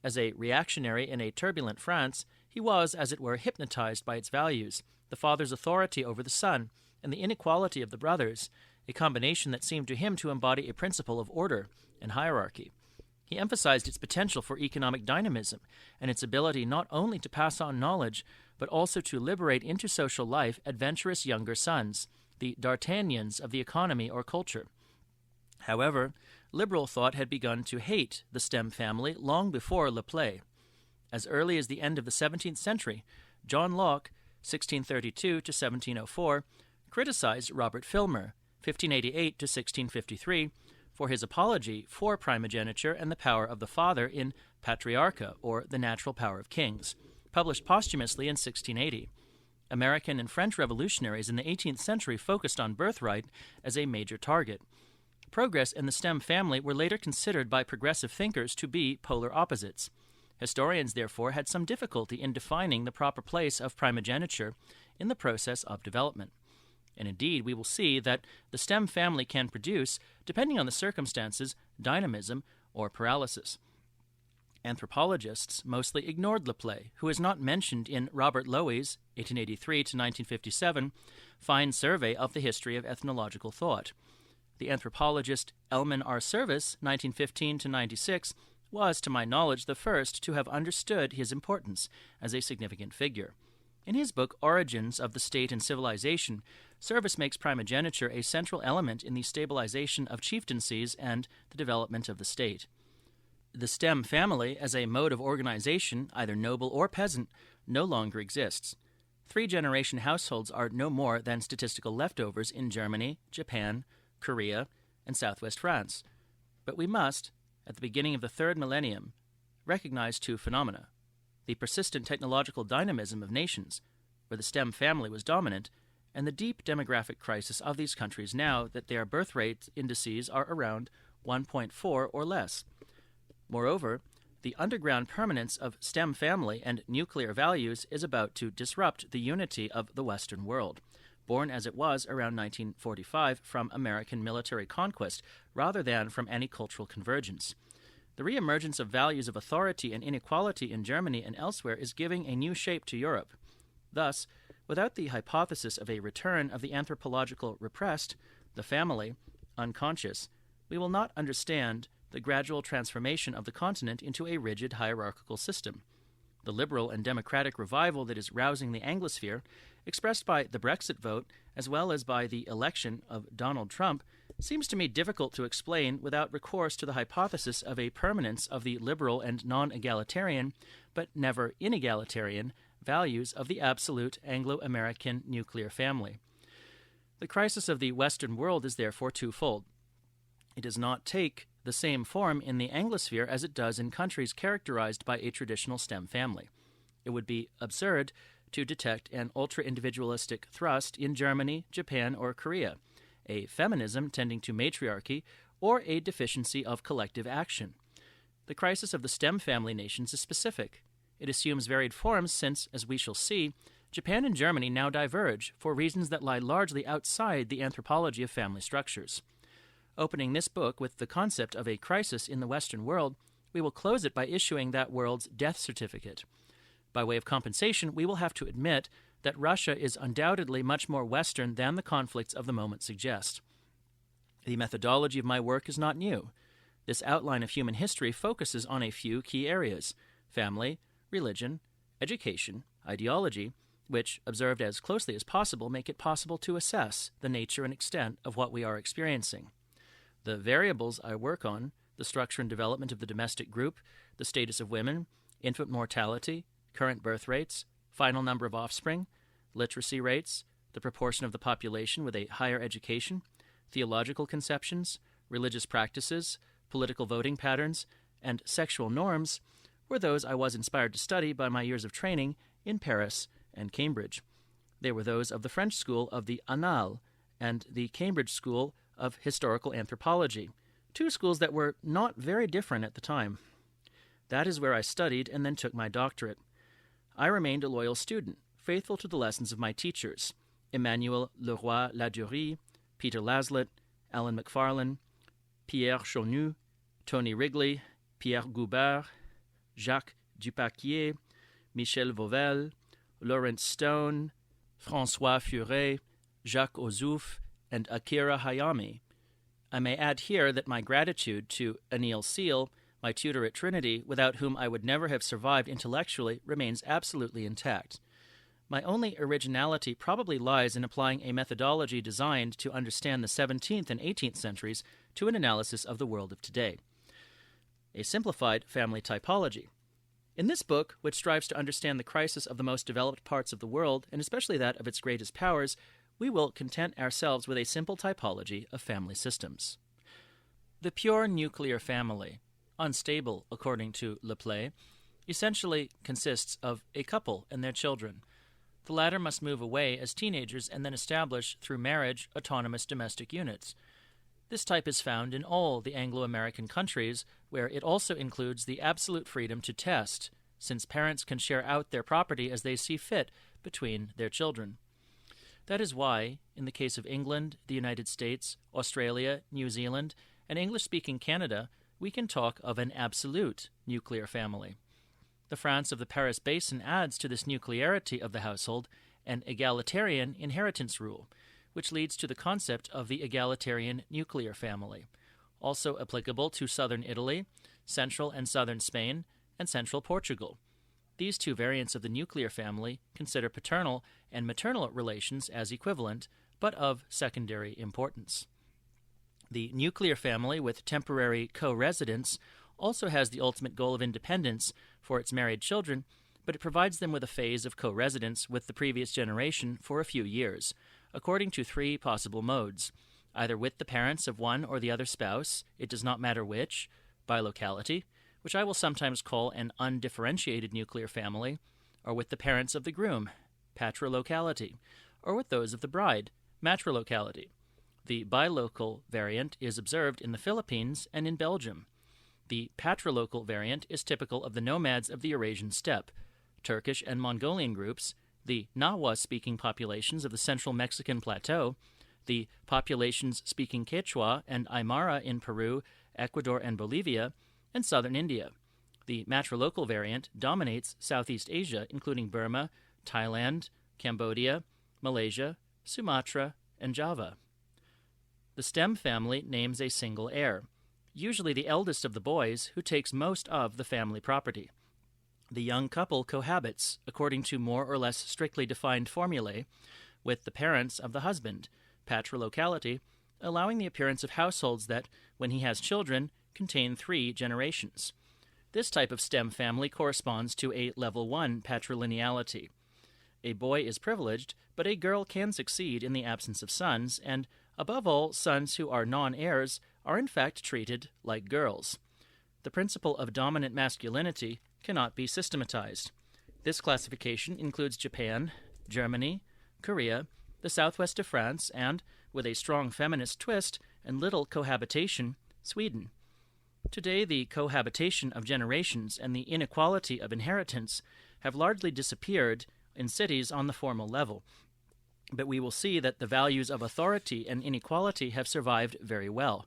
As a reactionary in a turbulent France, he was, as it were, hypnotized by its values, the father's authority over the son, and the inequality of the brothers, a combination that seemed to him to embody a principle of order and hierarchy. He emphasized its potential for economic dynamism and its ability not only to pass on knowledge, but also to liberate into social life adventurous younger sons, the D'Artagnans of the economy or culture. However, liberal thought had begun to hate the stem family long before Leplay. As early as the end of the 17th century, John Locke, 1632 to 1704, criticized Robert Filmer, 1588 to 1653, for his apology for primogeniture and the power of the father in Patriarcha, or The Natural Power of Kings, published posthumously in 1680. American and French revolutionaries in the 18th century focused on birthright as a major target. Progress and the stem family were later considered by progressive thinkers to be polar opposites. Historians, therefore, had some difficulty in defining the proper place of primogeniture in the process of development. And indeed, we will see that the stem family can produce, depending on the circumstances, dynamism or paralysis. Anthropologists mostly ignored Leplay, who is not mentioned in Robert Lowy's 1883 to 1957 fine survey of the history of ethnological thought. The anthropologist Elman R. Service, 1915 to 96, was, to my knowledge, the first to have understood his importance as a significant figure. In his book Origins of the State and Civilization, Service makes primogeniture a central element in the stabilization of chieftaincies and the development of the state. The stem family, as a mode of organization, either noble or peasant, no longer exists. 3-generation households are no more than statistical leftovers in Germany, Japan, Korea, and southwest France. But we must, at the beginning of the 3rd millennium, recognize 2 phenomena: the persistent technological dynamism of nations, where the stem family was dominant, and the deep demographic crisis of these countries now that their birth rate indices are around 1.4 or less. Moreover, the underground permanence of stem family and nuclear values is about to disrupt the unity of the Western world, born as it was around 1945 from American military conquest rather than from any cultural convergence. The reemergence of values of authority and inequality in Germany and elsewhere is giving a new shape to Europe. Thus, without the hypothesis of a return of the anthropological repressed, the family, unconscious, we will not understand the gradual transformation of the continent into a rigid hierarchical system. The liberal and democratic revival that is rousing the Anglosphere, expressed by the Brexit vote as well as by the election of Donald Trump, seems to me difficult to explain without recourse to the hypothesis of a permanence of the liberal and non-egalitarian, but never inegalitarian, values of the absolute Anglo-American nuclear family. The crisis of the Western world is therefore twofold. It does not take the same form in the Anglosphere as it does in countries characterized by a traditional stem family. It would be absurd to detect an ultra-individualistic thrust in Germany, Japan, or Korea, a feminism tending to matriarchy, or a deficiency of collective action. The crisis of the stem family nations is specific. It assumes varied forms since, as we shall see, Japan and Germany now diverge for reasons that lie largely outside the anthropology of family structures. Opening this book with the concept of a crisis in the Western world, we will close it by issuing that world's death certificate. By way of compensation, we will have to admit that Russia is undoubtedly much more Western than the conflicts of the moment suggest. The methodology of my work is not new. This outline of human history focuses on a few key areas: family, religion, education, ideology, which, observed as closely as possible, make it possible to assess the nature and extent of what we are experiencing. The variables I work on, the structure and development of the domestic group, the status of women, infant mortality, current birth rates, final number of offspring, literacy rates, the proportion of the population with a higher education, theological conceptions, religious practices, political voting patterns, and sexual norms, were those I was inspired to study by my years of training in Paris and Cambridge. They were those of the French school of the Annales and the Cambridge school of historical anthropology, two schools that were not very different at the time. That is where I studied and then took my doctorate. I remained a loyal student, faithful to the lessons of my teachers, Emmanuel Ladurie, Peter Laslett, Alan McFarlane, Pierre Chaunu, Tony Wrigley, Pierre Goubert, Jacques Dupaquier, Michel Vauvel, Lawrence Stone, François Furet, Jacques Ozouf, and Akira Hayami. I may add here that my gratitude to Anil Seal, my tutor at Trinity, without whom I would never have survived intellectually, remains absolutely intact. My only originality probably lies in applying a methodology designed to understand the 17th and 18th centuries to an analysis of the world of today. A simplified family typology. In this book, which strives to understand the crisis of the most developed parts of the world, and especially that of its greatest powers, we will content ourselves with a simple typology of family systems. The pure nuclear family, unstable according to Leplay, essentially consists of a couple and their children. The latter must move away as teenagers and then establish, through marriage, autonomous domestic units. This type is found in all the Anglo-American countries, where it also includes the absolute freedom to test, since parents can share out their property as they see fit between their children. That is why, in the case of England, the United States, Australia, New Zealand, and English-speaking Canada, we can talk of an absolute nuclear family. The France of the Paris Basin adds to this nuclearity of the household an egalitarian inheritance rule, which leads to the concept of the egalitarian nuclear family, also applicable to southern Italy, central and southern Spain, and central Portugal. These two variants of the nuclear family consider paternal and maternal relations as equivalent, but of secondary importance. The nuclear family with temporary co-residence also has the ultimate goal of independence for its married children, but it provides them with a phase of co-residence with the previous generation for a few years, according to three possible modes: either with the parents of one or the other spouse, it does not matter which, by locality, which I will sometimes call an undifferentiated nuclear family, or with the parents of the groom, patrilocality, or with those of the bride, matrilocality. The bilocal variant is observed in the Philippines and in Belgium. The patrilocal variant is typical of the nomads of the Eurasian steppe, Turkish and Mongolian groups, the Nahua-speaking populations of the central Mexican plateau, the populations speaking Quechua and Aymara in Peru, Ecuador, and Bolivia, and southern India. The matrilocal variant dominates Southeast Asia, including Burma, Thailand, Cambodia, Malaysia, Sumatra, and Java. The stem family names a single heir, usually the eldest of the boys, who takes most of the family property. The young couple cohabits, according to more or less strictly defined formulae, with the parents of the husband, patrilocality, allowing the appearance of households that, when he has children, contain 3 generations. This type of stem family corresponds to a level 1 patrilineality. A boy is privileged, but a girl can succeed in the absence of sons, and, above all, sons who are non-heirs are in fact treated like girls. The principle of dominant masculinity cannot be systematized. This classification includes Japan, Germany, Korea, the southwest of France, and, with a strong feminist twist and little cohabitation, Sweden. Today, the cohabitation of generations and the inequality of inheritance have largely disappeared in cities on the formal level. But we will see that the values of authority and inequality have survived very well.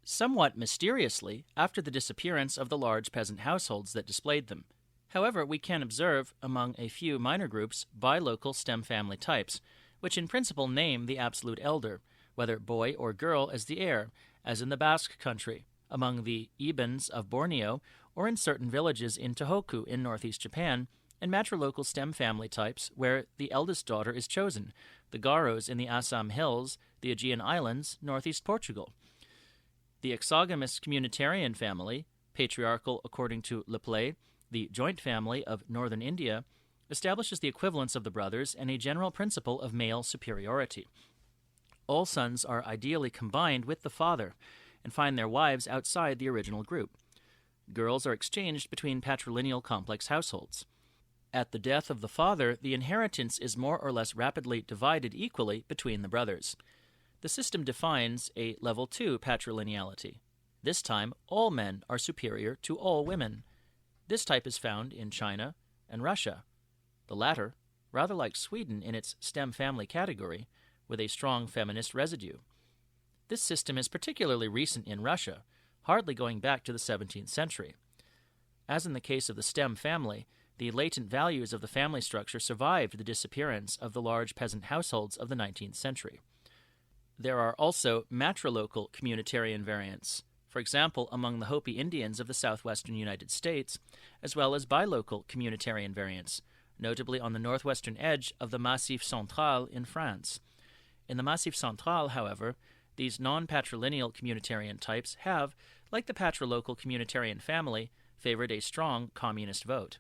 Somewhat mysteriously, after the disappearance of the large peasant households that displayed them. However, we can observe, among a few minor groups, bilocal stem family types, which in principle name the absolute elder, whether boy or girl, as the heir, as in the Basque country, among the Ibans of Borneo, or in certain villages in Tohoku in northeast Japan, and matrilocal stem family types where the eldest daughter is chosen, the Garos in the Assam Hills, the Aegean Islands, northeast Portugal. The exogamous communitarian family, patriarchal according to Lepley, the joint family of northern India, establishes the equivalence of the brothers and a general principle of male superiority. All sons are ideally combined with the father and find their wives outside the original group. Girls are exchanged between patrilineal complex households. At the death of the father, the inheritance is more or less rapidly divided equally between the brothers. The system defines a level 2 patrilineality. This time, all men are superior to all women. This type is found in China and Russia. The latter, rather like Sweden in its stem family category, with a strong feminist residue. This system is particularly recent in Russia, hardly going back to the 17th century. As in the case of the stem family, the latent values of the family structure survived the disappearance of the large peasant households of the 19th century. There are also matrilocal communitarian variants, for example, among the Hopi Indians of the southwestern United States, as well as bilocal communitarian variants, notably on the northwestern edge of the Massif Central in France. In the Massif Central, however, these non-patrilineal communitarian types have, like the patrilocal communitarian family, favored a strong communist vote.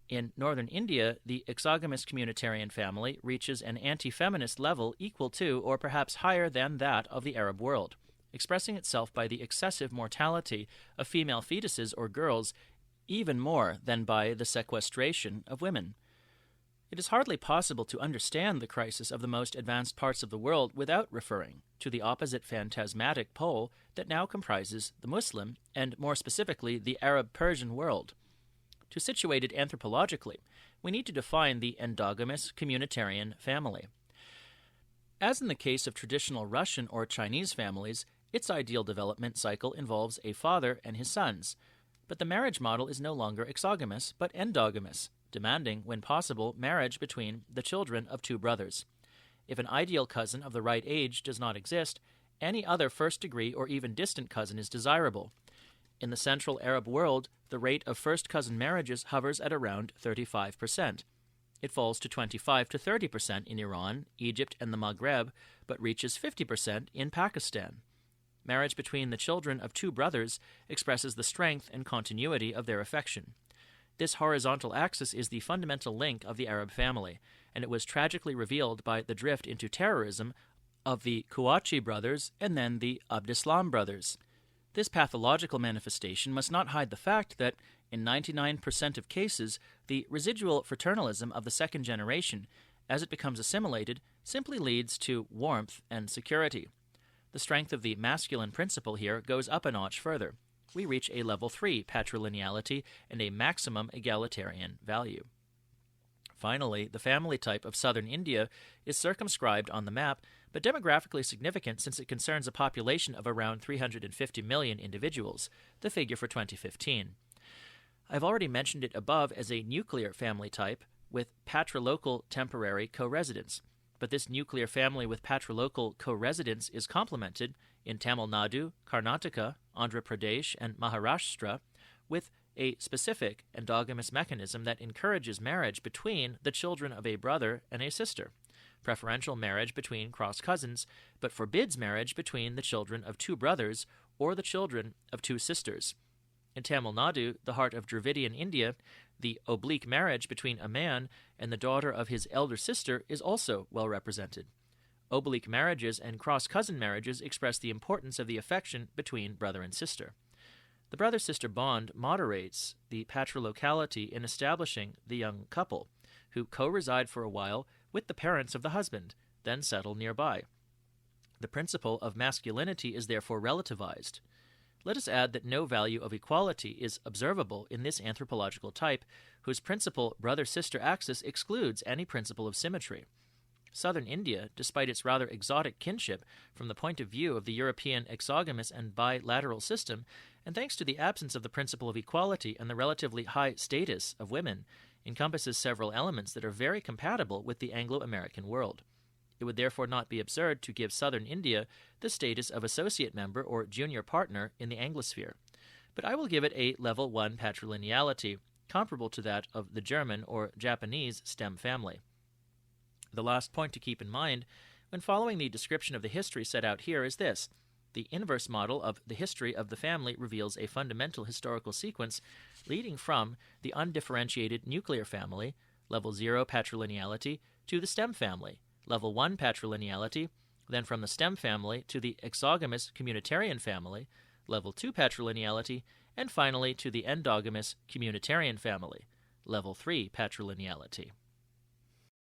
In northern India, the exogamous communitarian family reaches an anti-feminist level equal to or perhaps higher than that of the Arab world, expressing itself by the excessive mortality of female fetuses or girls even more than by the sequestration of women. It is hardly possible to understand the crisis of the most advanced parts of the world without referring to the opposite phantasmatic pole that now comprises the Muslim, and more specifically the Arab-Persian world. To situate it anthropologically, we need to define the endogamous communitarian family. As in the case of traditional Russian or Chinese families, its ideal development cycle involves a father and his sons, but the marriage model is no longer exogamous but endogamous, demanding, when possible, marriage between the children of two brothers. If an ideal cousin of the right age does not exist, any other first-degree or even distant cousin is desirable. In the Central Arab world, the rate of first-cousin marriages hovers at around 35%. It falls to 25 to 30% in Iran, Egypt, and the Maghreb, but reaches 50% in Pakistan. Marriage between the children of two brothers expresses the strength and continuity of their affection. This horizontal axis is the fundamental link of the Arab family, and it was tragically revealed by the drift into terrorism of the Kouachi brothers and then the Abdeslam brothers. This pathological manifestation must not hide the fact that, in 99% of cases, the residual fraternalism of the second generation, as it becomes assimilated, simply leads to warmth and security. The strength of the masculine principle here goes up a notch further. We reach a level 3 patrilineality and a maximum egalitarian value. Finally, the family type of southern India is circumscribed on the map, but demographically significant since it concerns a population of around 350 million individuals, the figure for 2015. I've already mentioned it above as a nuclear family type with patrilocal temporary co-residence, but this nuclear family with patrilocal co-residence is complemented in Tamil Nadu, Karnataka, Andhra Pradesh, and Maharashtra with a specific endogamous mechanism that encourages marriage between the children of a brother and a sister, preferential marriage between cross-cousins, but forbids marriage between the children of two brothers or the children of two sisters. In Tamil Nadu, the heart of Dravidian India, the oblique marriage between a man and the daughter of his elder sister is also well represented. Oblique marriages and cross-cousin marriages express the importance of the affection between brother and sister. The brother-sister bond moderates the patrilocality in establishing the young couple, who co-reside for a while with the parents of the husband, then settle nearby. The principle of masculinity is therefore relativized. Let us add that no value of equality is observable in this anthropological type, whose principal brother-sister axis excludes any principle of symmetry. Southern India, despite its rather exotic kinship from the point of view of the European exogamous and bilateral system, and thanks to the absence of the principle of equality and the relatively high status of women, encompasses several elements that are very compatible with the Anglo-American world. It would therefore not be absurd to give Southern India the status of associate member or junior partner in the Anglosphere. But I will give it a level 1 patrilineality, comparable to that of the German or Japanese stem family. The last point to keep in mind when following the description of the history set out here is this. The inverse model of the history of the family reveals a fundamental historical sequence leading from the undifferentiated nuclear family, level 0 patrilineality, to the stem family, level 1 patrilineality, then from the stem family to the exogamous communitarian family, level 2 patrilineality, and finally to the endogamous communitarian family, level 3 patrilineality.